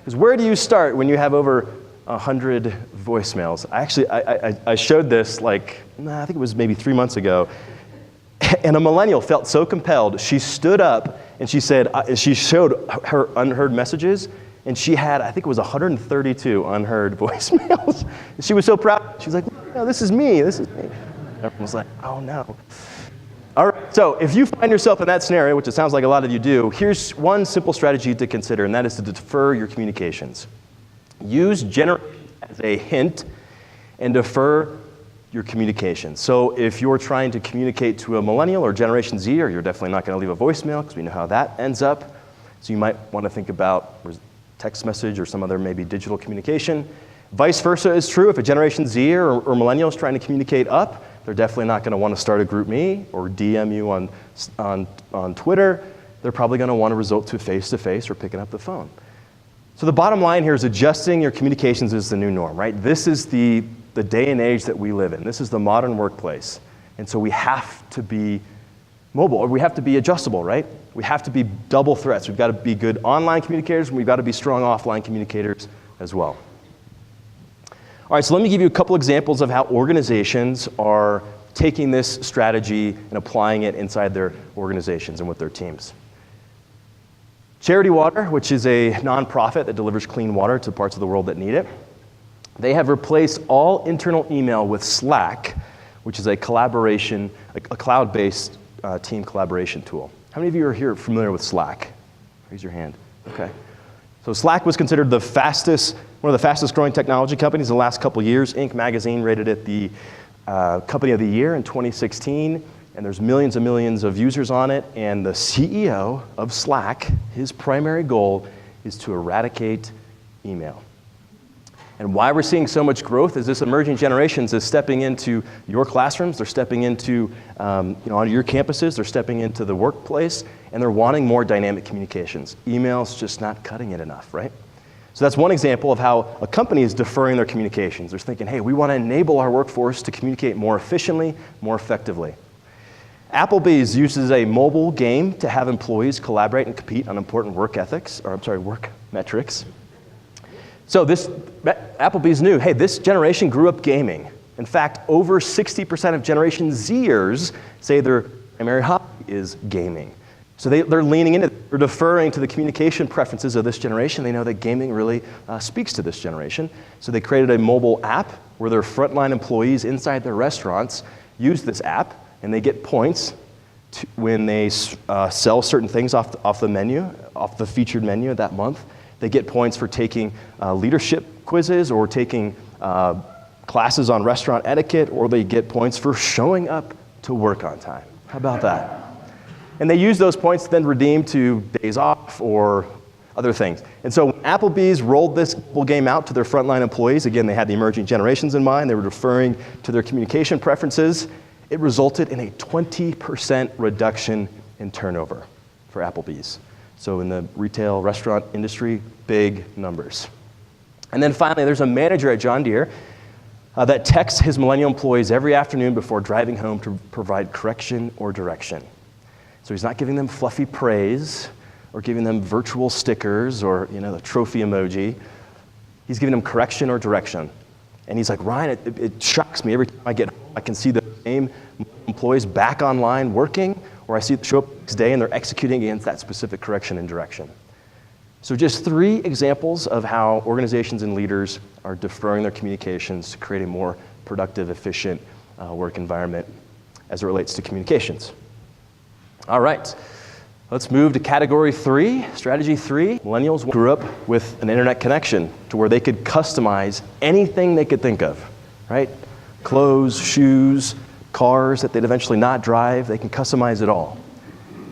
B: Because where do you start when you have over 100 voicemails? I showed this I think it was maybe 3 months ago, and a millennial felt so compelled, she stood up and she said, she showed her unheard messages, and she had, I think it was 132 unheard voicemails. And she was so proud. She was like, no, this is me, this is me. Everyone was like, oh no. All right, so if you find yourself in that scenario, which it sounds like a lot of you do, here's one simple strategy to consider, and that is to defer your communications. Use generation as a hint and defer your communication. So if you're trying to communicate to a millennial or Generation Z, or you're definitely not going to leave a voicemail because we know how that ends up. So you might want to think about text message or some other maybe digital communication. Vice versa is true. If a Generation Z or millennial is trying to communicate up, they're definitely not going to want to start a group me or DM you on Twitter. They're probably going to want to resort to face-to-face or picking up the phone. So the bottom line here is adjusting your communications is the new norm, right? This is the day and age that we live in. This is the modern workplace. And so we have to be mobile, or we have to be adjustable, right? We have to be double threats. We've got to be good online communicators, and we've got to be strong offline communicators as well. All right, so let me give you a couple examples of how organizations are taking this strategy and applying it inside their organizations and with their teams. Charity Water, which is a nonprofit that delivers clean water to parts of the world that need it, they have replaced all internal email with Slack, which is a collaboration, a cloud-based team collaboration tool. How many of you are here familiar with Slack? Raise your hand. Okay. So Slack was considered one of the fastest growing technology companies in the last couple years. Inc. magazine rated it the Company of the Year in 2016, and there's millions and millions of users on it, and the CEO of Slack, his primary goal is to eradicate email. And why we're seeing so much growth is this emerging generations is stepping into your classrooms, they're stepping into onto your campuses, they're stepping into the workplace, and they're wanting more dynamic communications. Email's just not cutting it enough, right? So that's one example of how a company is deferring their communications. They're thinking, hey, we want to enable our workforce to communicate more efficiently, more effectively. Applebee's uses a mobile game to have employees collaborate and compete on important work metrics. So Applebee's knew, hey, this generation grew up gaming. In fact, over 60% of Generation Zers say their primary hobby is gaming. So they're leaning into it. They're deferring to the communication preferences of this generation. They know that gaming really speaks to this generation. So they created a mobile app where their frontline employees inside their restaurants use this app, and they get points when they sell certain things off the menu, off the featured menu that month. They get points for taking leadership quizzes or taking classes on restaurant etiquette, or they get points for showing up to work on time. How about that? And they use those points to then redeem to days off or other things. And so when Applebee's rolled this game out to their frontline employees, again, they had the emerging generations in mind, they were referring to their communication preferences, it resulted in a 20% reduction in turnover for Applebee's. So in the retail restaurant industry, big numbers. And then finally, there's a manager at John Deere that texts his millennial employees every afternoon before driving home to provide correction or direction. So he's not giving them fluffy praise or giving them virtual stickers or the trophy emoji. He's giving them correction or direction. And he's like, Ryan, it shocks me every time I get home. I can see the same employees back online working, or I see them show up the next day and they're executing against that specific correction and direction. So just 3 examples of how organizations and leaders are deferring their communications to create a more productive, efficient work environment as it relates to communications. All right, let's move to category 3, strategy 3. Millennials grew up with an internet connection to where they could customize anything they could think of, right? Clothes, shoes, cars that they'd eventually not drive, they can customize it all.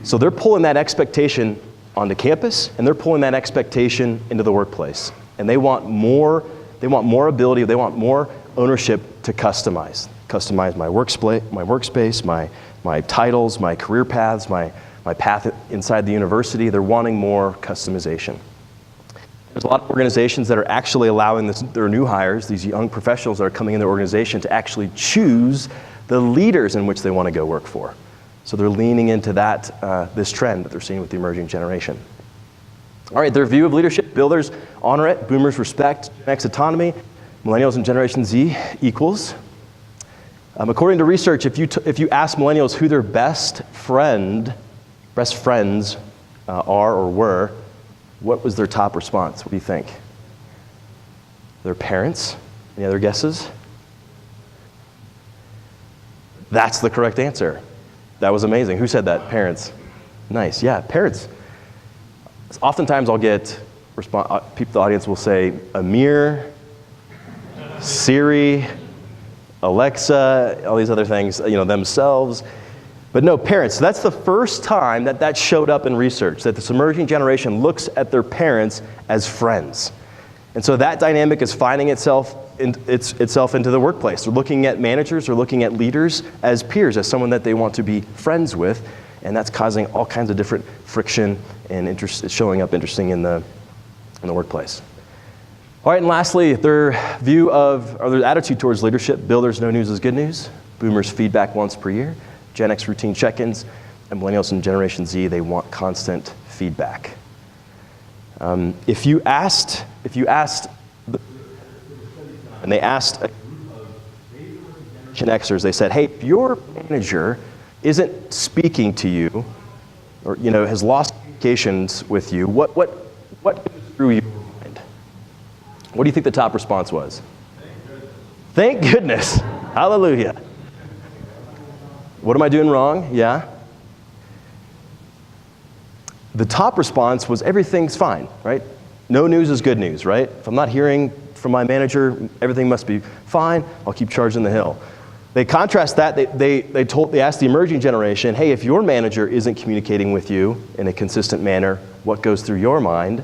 B: So they're pulling that expectation onto campus, and they're pulling that expectation into the workplace. And they want more ability, they want more ownership to customize. Customize my workspace, my titles, my career paths, my path inside the university. They're wanting more customization. There's a lot of organizations that are actually allowing their new hires, these young professionals that are coming in their organization, to actually choose the leaders in which they want to go work for. So they're leaning into this trend that they're seeing with the emerging generation. All right, their view of leadership: builders honor it, boomers respect, Gen X autonomy, millennials and Generation Z equals. According to research, if you ask millennials who their best friends are or were, what was their top response? What do you think? Their parents? Any other guesses? That's the correct answer. That was amazing. Who said that? Parents. Nice. Yeah, parents. Oftentimes I'll get people, the audience will say Amir, Siri, Alexa, all these other things, themselves. But no, parents. That's the first time that showed up in research, that this emerging generation looks at their parents as friends. And so that dynamic is finding itself into the workplace. They're looking at managers, they're looking at leaders as peers, as someone that they want to be friends with, and that's causing all kinds of different friction and interest. It's showing up interesting in the workplace. All right, and lastly, their attitude towards leadership: builders, no news is good news. Boomers, feedback once per year. Gen X, routine check-ins. And millennials and Generation Z, they want constant feedback. If you asked, and they asked a group of Gen Xers, they said, hey, if your manager isn't speaking to you, or has lost communications with you, what goes through your mind? What do you think the top response was? Thank goodness. Hallelujah. What am I doing wrong? Yeah. The top response was everything's fine, right? No news is good news, right? If I'm not hearing from my manager, everything must be fine. I'll keep charging the hill. They contrast that, they asked the emerging generation, hey, if your manager isn't communicating with you in a consistent manner, what goes through your mind?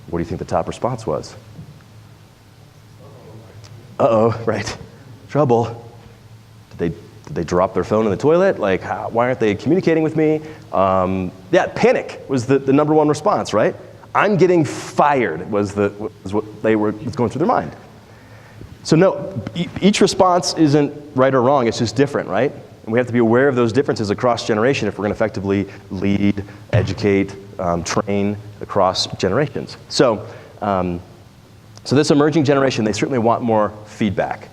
B: What do you think the top response was? Uh-oh, right, trouble. Did they drop their phone in the toilet? Like, why aren't they communicating with me? Yeah, panic was the number one response, right? I'm getting fired was what was going through their mind. So no, each response isn't right or wrong, it's just different, right? And we have to be aware of those differences across generation if we're going to effectively lead, educate, train across generations. So this emerging generation, they certainly want more feedback.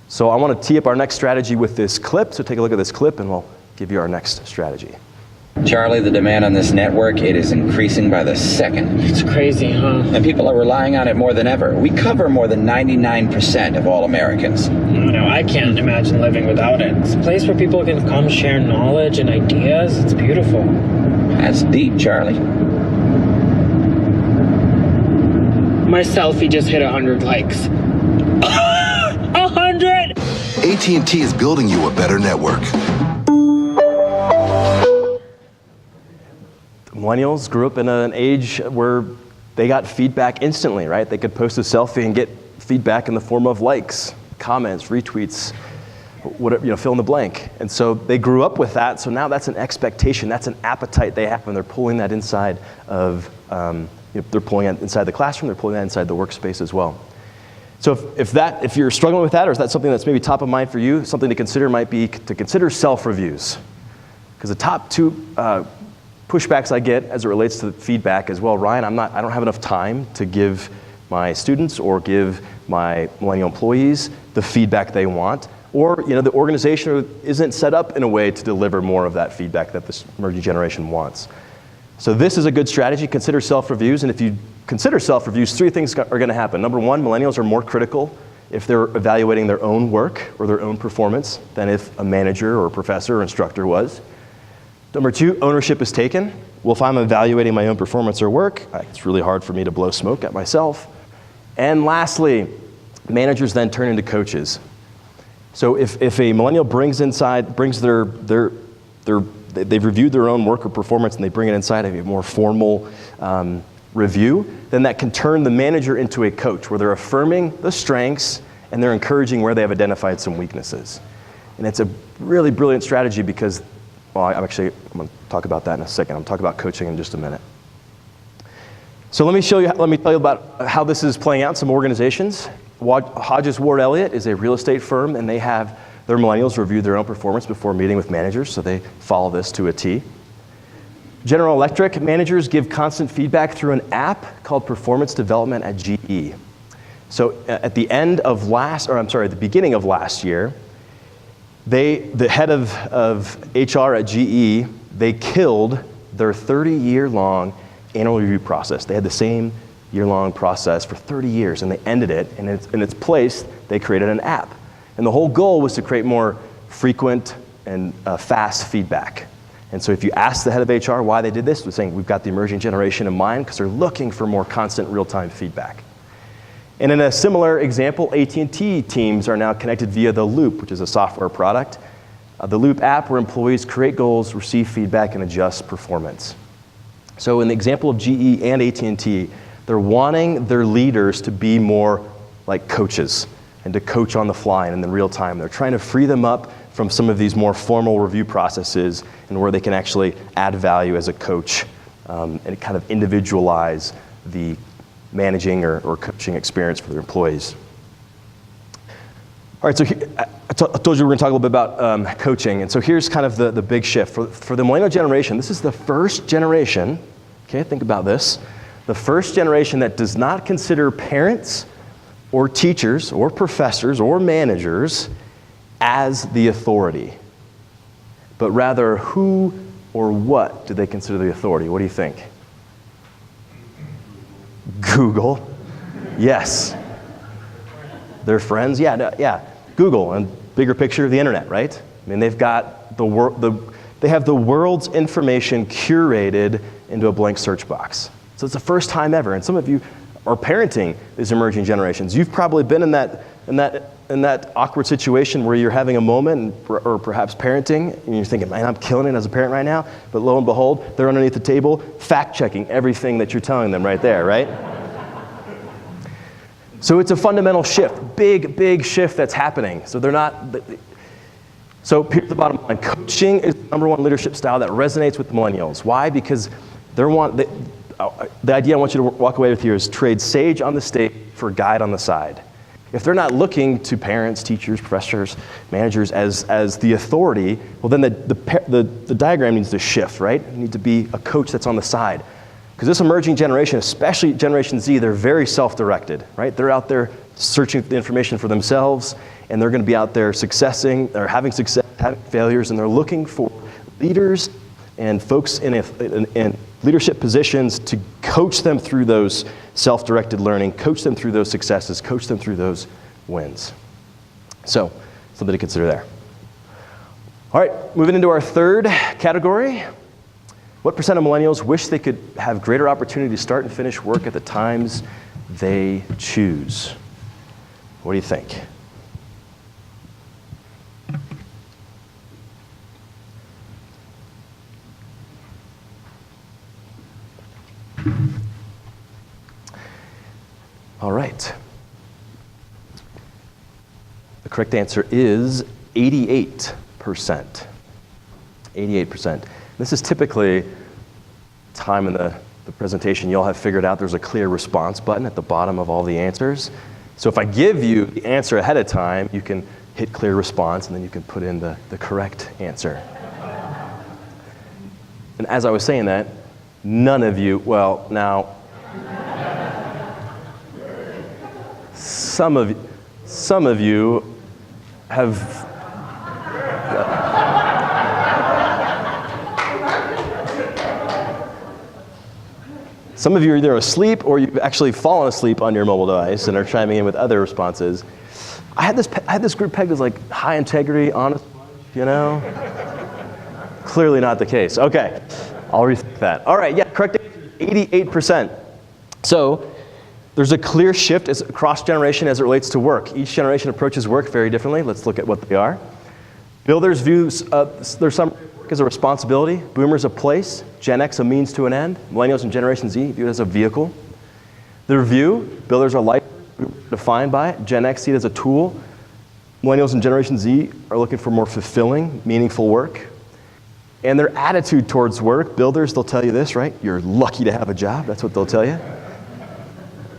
B: So I want to tee up our next strategy with this clip. So take a look at this clip and we'll give you our next strategy.
C: Charlie, the demand on this network, it is increasing by the second.
D: It's crazy, huh?
C: And people are relying on it more than ever. We cover more than 99% of all Americans.
D: No, I can't imagine living without it. It's a place where people can come share knowledge and ideas. It's beautiful.
C: That's deep, Charlie.
D: My selfie just hit 100 likes. 100!
E: AT&T is building you a better network.
B: Millennials grew up in an age where they got feedback instantly, right? They could post a selfie and get feedback in the form of likes, comments, retweets, whatever, fill in the blank. And so they grew up with that, so now that's an expectation, that's an appetite they have, and they're pulling that inside of, they're pulling it inside the classroom, they're pulling that inside the workspace as well. So if you're struggling with that, or is that something that's maybe top of mind for you, something to consider might be to consider self-reviews. Because the top two pushbacks I get as it relates to feedback as well, Ryan, I don't have enough time to give my students or give my millennial employees the feedback they want, or the organization isn't set up in a way to deliver more of that feedback that this emerging generation wants. So this is a good strategy. Consider self-reviews, and if you consider self-reviews, three things are going to happen. Number one, millennials are more critical if they're evaluating their own work or their own performance than if a manager or a professor or instructor was. Number two, ownership is taken. Well, if I'm evaluating my own performance or work, it's really hard for me to blow smoke at myself. And lastly, managers then turn into coaches. So if a millennial brings they've reviewed their own work or performance and they bring it inside of a more formal review, then that can turn the manager into a coach where they're affirming the strengths and they're encouraging where they have identified some weaknesses. And it's a really brilliant strategy because, well, I'm going to talk about that in a second. I'm talking about coaching in just a minute. So let me tell you about how this is playing out in some organizations. Hodges Ward Elliott is a real estate firm, and they have their millennials review their own performance before meeting with managers, so they follow this to a T. General Electric managers give constant feedback through an app called Performance Development at GE. So at the beginning of last year, the head of HR at GE, they killed their 30-year-long annual review process. They had the same year-long process for 30 years, and they ended it, and in its place, they created an app. And the whole goal was to create more frequent and fast feedback. And so if you ask the head of HR why they did this, they're saying, we've got the emerging generation in mind because they're looking for more constant real-time feedback. And in a similar example, AT&T teams are now connected via The Loop, which is a software product. The Loop app where employees create goals, receive feedback, and adjust performance. So in the example of GE and AT&T, they're wanting their leaders to be more like coaches and to coach on the fly and in the real time. They're trying to free them up from some of these more formal review processes and where they can actually add value as a coach and kind of individualize the managing or coaching experience for their employees. All right, so I told you we were going to talk a little bit about coaching, and so here's kind of the big shift. For the millennial generation, this is the first generation, okay, think about this, the first generation that does not consider parents or teachers or professors or managers as the authority, but rather who or what do they consider the authority? What do you think? Google. Yes. Their friends? Yeah. Google, and bigger picture of the internet, right? I mean, they've got they have the world's information curated into a blank search box. So it's the first time ever, and some of you are parenting these emerging generations. You've probably been in that in that awkward situation where you're having a moment, or perhaps parenting, and you're thinking, man, I'm killing it as a parent right now, but lo and behold, they're underneath the table fact-checking everything that you're telling them right there, right? So it's a fundamental shift, big shift that's happening. So so here's the bottom line. Coaching is the number one leadership style that resonates with the millennials. Why? Because the idea I want you to walk away with here is trade sage on the stage for guide on the side. If they're not looking to parents, teachers, professors, managers as the authority, well then the diagram needs to shift, right? You need to be a coach that's on the side. Because this emerging generation, especially Generation Z, they're very self-directed, right? They're out there searching the information for themselves, and they're going to be out there successing, or having success, having failures, and they're looking for leaders and folks in leadership positions to coach them through those self-directed learning, coach them through those successes, coach them through those wins. So, something to consider there. All right, moving into our third category. What percent of millennials wish they could have greater opportunity to start and finish work at the times they choose? What do you think? All right. The correct answer is 88%. 88%. This is typically time in the presentation you'll have figured out there's a clear response button at the bottom of all the answers. So if I give you the answer ahead of time, you can hit clear response and then you can put in the correct answer. And as I was saying that, none of you, well, now, some of you have some of you are either asleep or you've actually fallen asleep on your mobile device and are chiming in with other responses. I had this group pegged as like high integrity, honest, you know? Clearly not the case. Okay, I'll rethink that. All right, yeah, correct answer, 88%. So there's a clear shift across generation as it relates to work. Each generation approaches work very differently. Let's look at what they are. Builders view their summer work as a responsibility. Boomers a place. Gen X a means to an end. Millennials and Generation Z view it as a vehicle. Their view, builders are life defined by it. Gen X see it as a tool. Millennials and Generation Z are looking for more fulfilling, meaningful work. And their attitude towards work, builders, they'll tell you this, right? You're lucky to have a job. That's what they'll tell you.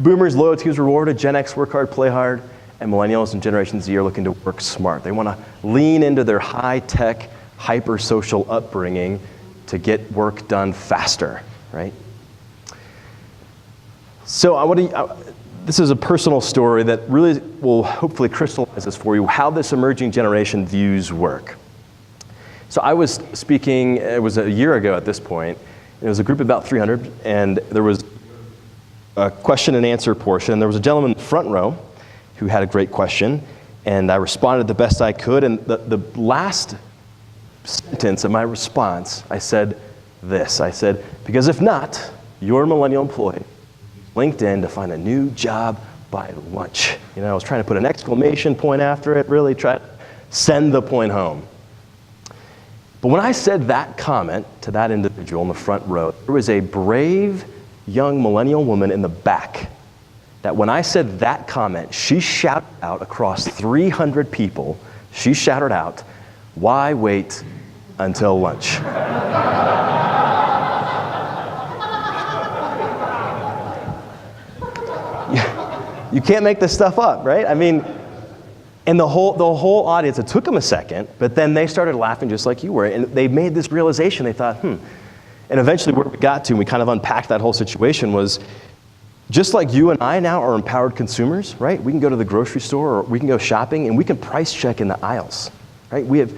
B: Boomers, loyalty is rewarded. Gen X, work hard, play hard. And millennials and Generation Z are looking to work smart. They want to lean into their high-tech, hyper-social upbringing to get work done faster, right? So this is a personal story that really will hopefully crystallize this for you, how this emerging generation views work. So I was speaking, it was a year ago at this point. It was a group of about 300, and there was a question and answer portion. There was a gentleman in the front row who had a great question, and I responded the best I could. And the last sentence of my response, I said this. I said, because if not, your millennial employee LinkedIn to find a new job by lunch. You know, I was trying to put an exclamation point after it, really try to send the point home. But when I said that comment to that individual in the front row, there was a brave young millennial woman in the back that when I said that comment, she shouted out across 300 people, she shouted out, why wait until lunch? You can't make this stuff up, right? I mean, and the whole audience, it took them a second, but then they started laughing just like you were, and they made this realization. They thought, and eventually where we got to, and we kind of unpacked that whole situation, was just like you and I now are empowered consumers, right? We can go to the grocery store or we can go shopping and we can price check in the aisles, right? We have,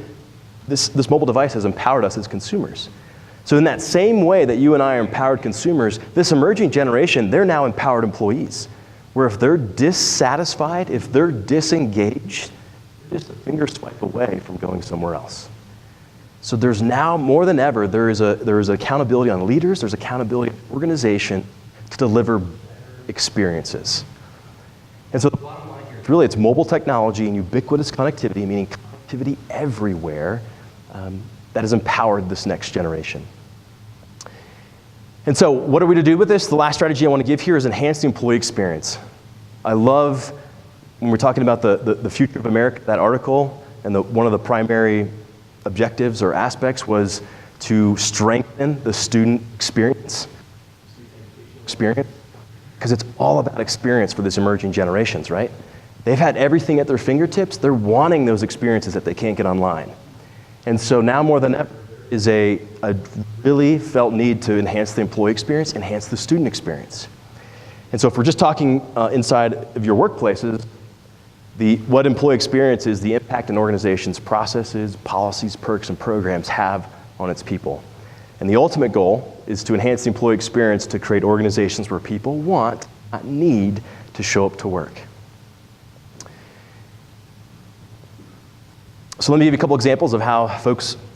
B: this mobile device has empowered us as consumers. So in that same way that you and I are empowered consumers, this emerging generation, they're now empowered employees. Where if they're dissatisfied, if they're disengaged, they're just a finger swipe away from going somewhere else. So there's now, more than ever, there is accountability on leaders, there's accountability on organization to deliver experiences. And so the bottom line here, really, it's mobile technology and ubiquitous connectivity, meaning connectivity everywhere, that has empowered this next generation. And so what are we to do with this? The last strategy I want to give here is enhance the employee experience. I love, when we're talking about the future of America, that article, and one of the primary objectives or aspects was to strengthen the student experience, because it's all about experience for these emerging generations, right? They've had everything at their fingertips. They're wanting those experiences that they can't get online. And so now more than ever is a really felt need to enhance the employee experience, enhance the student experience. And so if we're just talking inside of your workplaces, what employee experience is the impact an organization's processes, policies, perks, and programs have on its people. And the ultimate goal is to enhance the employee experience to create organizations where people want, not need, to show up to work. So let me give you a couple examples of how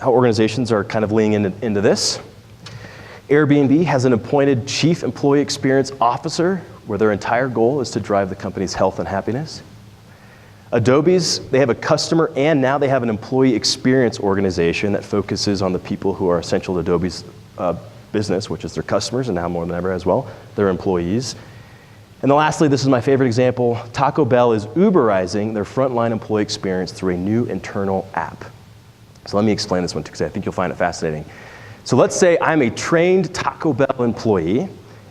B: organizations are kind of leaning into this. Airbnb has an appointed Chief Employee Experience Officer where their entire goal is to drive the company's health and happiness. Adobe's, they have a customer and now they have an employee experience organization that focuses on the people who are essential to Adobe's business, which is their customers, and now more than ever as well, their employees. And then lastly, this is my favorite example, Taco Bell is Uberizing their frontline employee experience through a new internal app. So let me explain this one because I think you'll find it fascinating. So let's say I'm a trained Taco Bell employee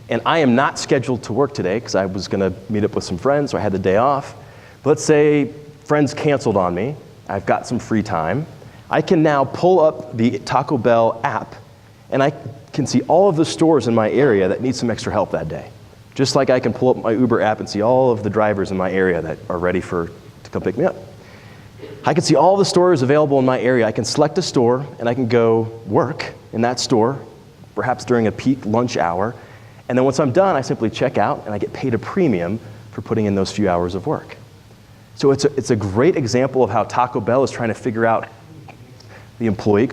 B: and I am not scheduled to work today because I was gonna meet up with some friends, so I had the day off. But let's say friends canceled on me, I've got some free time. I can now pull up the Taco Bell app and I can see all of the stores in my area that need some extra help that day. Just like I can pull up my Uber app and see all of the drivers in my area that are ready to come pick me up. I can see all the stores available in my area. I can select a store and I can go work in that store, perhaps during a peak lunch hour. And then once I'm done, I simply check out and I get paid a premium for putting in those few hours of work. So it's a great example of how Taco Bell is trying to figure out the employee.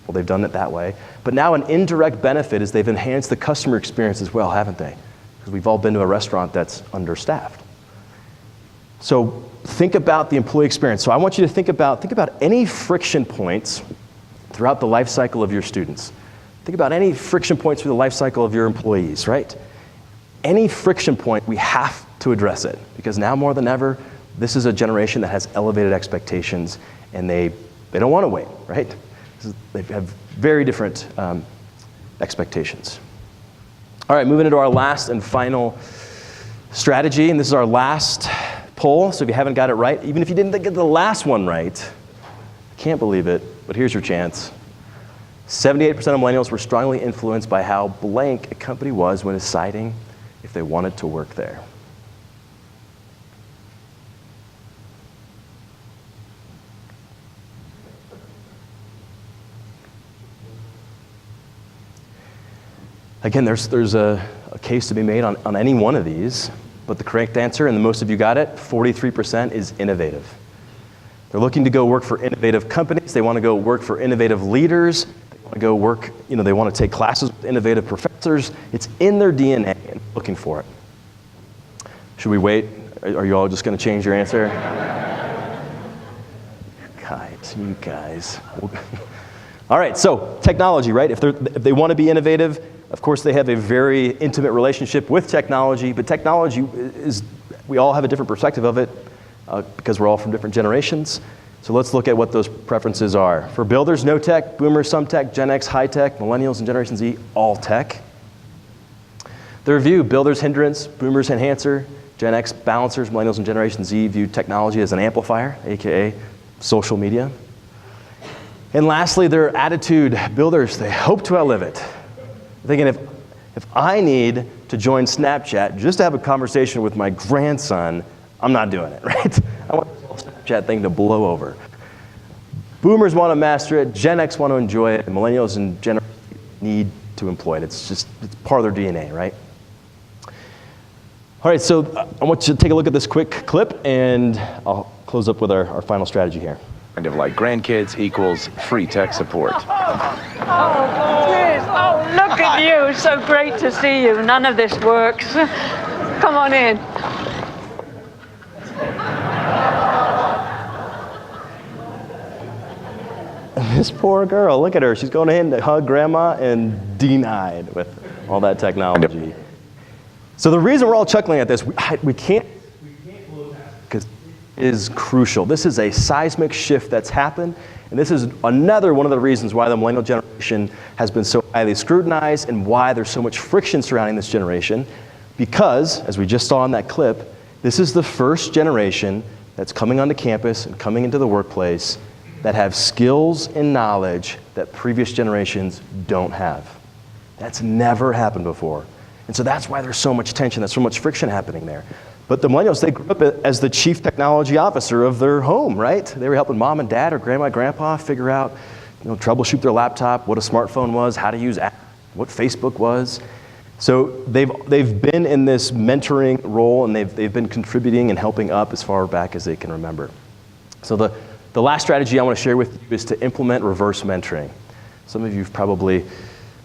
B: Well, they've done it that way. But now an indirect benefit is they've enhanced the customer experience as well, haven't they? Because we've all been to a restaurant that's understaffed. So think about the employee experience. So I want you to think about any friction points throughout the life cycle of your students. Think about any friction points through the life cycle of your employees, right? Any friction point, we have to address it. Because now more than ever, this is a generation that has elevated expectations and they don't want to wait, right? They have very different expectations. All right, moving into our last and final strategy, and this is our last poll, so if you haven't got it right, even if you didn't get the last one right, I can't believe it, but here's your chance. 78% of millennials were strongly influenced by how blank a company was when deciding if they wanted to work there. Again, there's a case to be made on any one of these, but the correct answer, and the most of you got it, 43% is innovative. They're looking to go work for innovative companies. They want to go work for innovative leaders. They want to go work, they want to take classes with innovative professors. It's in their DNA and looking for it. Should we wait? Are you all just going to change your answer? You guys. All right, so technology, right? If they want to be innovative, of course they have a very intimate relationship with technology, but technology we all have a different perspective of it because we're all from different generations. So let's look at what those preferences are. For builders, no tech, boomers, some tech, Gen X, high tech, millennials and Generation Z, all tech. The review, builders, hindrance, boomers, enhancer, Gen X, balancers, millennials and Generation Z view technology as an amplifier, AKA social media. And lastly, their attitude, builders, they hope to outlive it. Thinking if I need to join Snapchat just to have a conversation with my grandson, I'm not doing it, right? I want the Snapchat thing to blow over. Boomers want to master it, Gen X want to enjoy it, and millennials and Gen Z need to employ it. It's part of their DNA, right? All right, so I want you to take a look at this quick clip, and I'll close up with our final strategy here.
F: Kind of like grandkids equals free tech support.
G: Oh, look at you. So great to see you. None of this works. Come on in.
B: This poor girl, look at her. She's going in to hug grandma and denied with all that technology. So the reason we're all chuckling at this, we can't because it is crucial. This is a seismic shift that's happened, and this is another one of the reasons why the millennial generation has been so highly scrutinized and why there's so much friction surrounding this generation, because, as we just saw in that clip, this is the first generation that's coming onto campus and coming into the workplace that have skills and knowledge that previous generations don't have. That's never happened before. And so that's why there's so much tension, there's so much friction happening there. But the millennials, they grew up as the chief technology officer of their home, right? They were helping mom and dad or grandma and grandpa figure out, troubleshoot their laptop, what a smartphone was, how to use apps, what Facebook was. So they've been in this mentoring role, and they've been contributing and helping up as far back as they can remember. So the last strategy I want to share with you is to implement reverse mentoring. Some of you have probably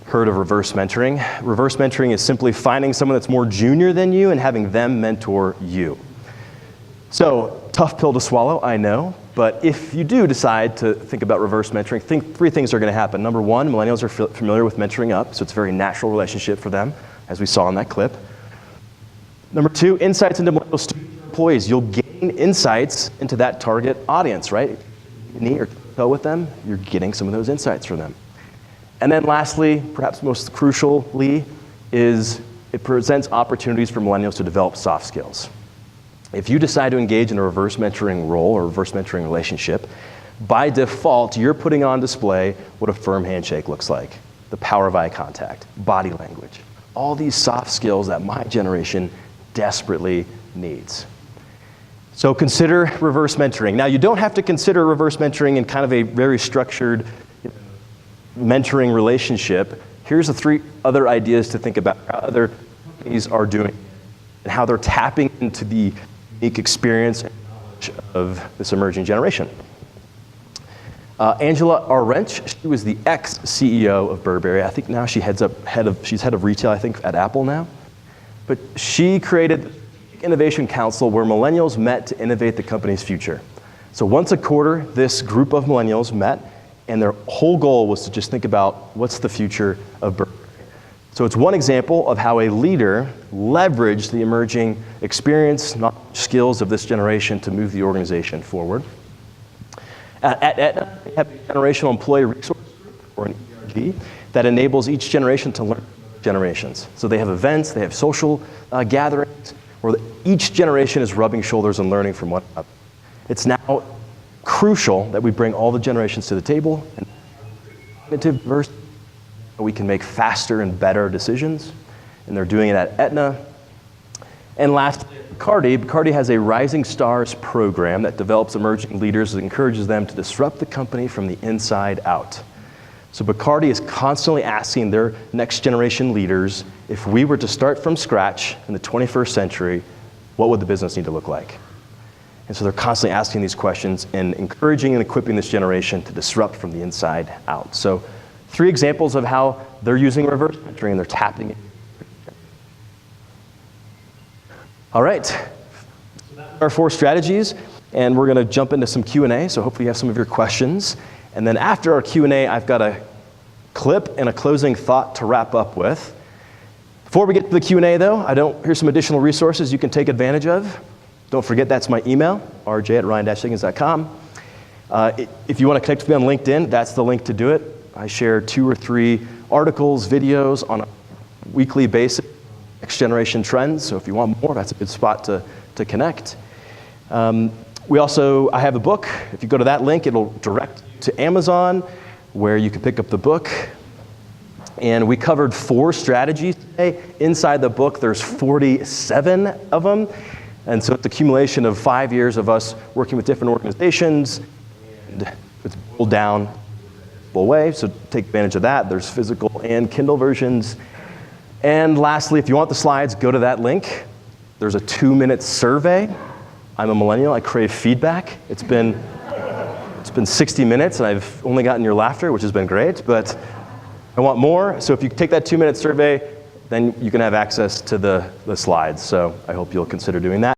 B: heard of reverse mentoring. Reverse mentoring is simply finding someone that's more junior than you and having them mentor you. So, tough pill to swallow, I know, but if you do decide to think about reverse mentoring, three things are going to happen. Number one, millennials are familiar with mentoring up, so it's a very natural relationship for them, as we saw in that clip. Number two, insights into millennial student employees. You'll gain insights into that target audience, right? Knee or toe with them, you're getting some of those insights from them. And then lastly, perhaps most crucially, is it presents opportunities for millennials to develop soft skills. If you decide to engage in a reverse mentoring role or reverse mentoring relationship, by default, you're putting on display what a firm handshake looks like, the power of eye contact, body language, all these soft skills that my generation desperately needs. So consider reverse mentoring. Now, you don't have to consider reverse mentoring in kind of a very structured mentoring relationship. Here's the three other ideas to think about how other companies are doing and how they're tapping into the unique experience and knowledge of this emerging generation. Angela Arendt, she was the ex-CEO of Burberry. I think now she's head of retail, I think, at Apple now. But she created the Innovation Council where millennials met to innovate the company's future. So once a quarter, this group of millennials met, and their whole goal was to just think about what's the future of Burberry. So it's one example of how a leader leveraged the emerging experience, knowledge, skills of this generation to move the organization forward. At Aetna, they have a generational employee resource group, or an ERG, that enables each generation to learn from generations. So they have events, they have social gatherings, where each generation is rubbing shoulders and learning from one another. It's now crucial that we bring all the generations to the table and cognitive diversity, so we can make faster and better decisions, and they're doing it at Aetna. And lastly, Bacardi has a Rising Stars program that develops emerging leaders and encourages them to disrupt the company from the inside out. So Bacardi is constantly asking their next generation leaders, if we were to start from scratch in the 21st century, what would the business need to look like? And so they're constantly asking these questions and encouraging and equipping this generation to disrupt from the inside out. So 3 examples of how they're using reverse mentoring and they're tapping it. All right, so that's our 4 strategies, and we're going to jump into some Q&A, so hopefully you have some of your questions. And then after our Q&A, I've got a clip and a closing thought to wrap up with. Before we get to the Q&A though, here's some additional resources you can take advantage of. Don't forget that's my email, rj@ryan-jenkins.com. If you want to connect with me on LinkedIn, that's the link to do it. I share 2 or 3 articles, videos on a weekly basis, next generation trends. So if you want more, that's a good spot to connect. I have a book. If you go to that link, it'll direct you to Amazon, where you can pick up the book. And we covered 4 strategies today. Inside the book, there's 47 of them. And so it's an accumulation of 5 years of us working with different organizations, and it's boiled down in a way, so take advantage of that. There's physical and Kindle versions. And lastly, if you want the slides, go to that link. There's a 2-minute survey. I'm a millennial, I crave feedback. It's been 60 minutes, and I've only gotten your laughter, which has been great, but I want more. So if you take that 2-minute survey, then you can have access to the slides. So I hope you'll consider doing that.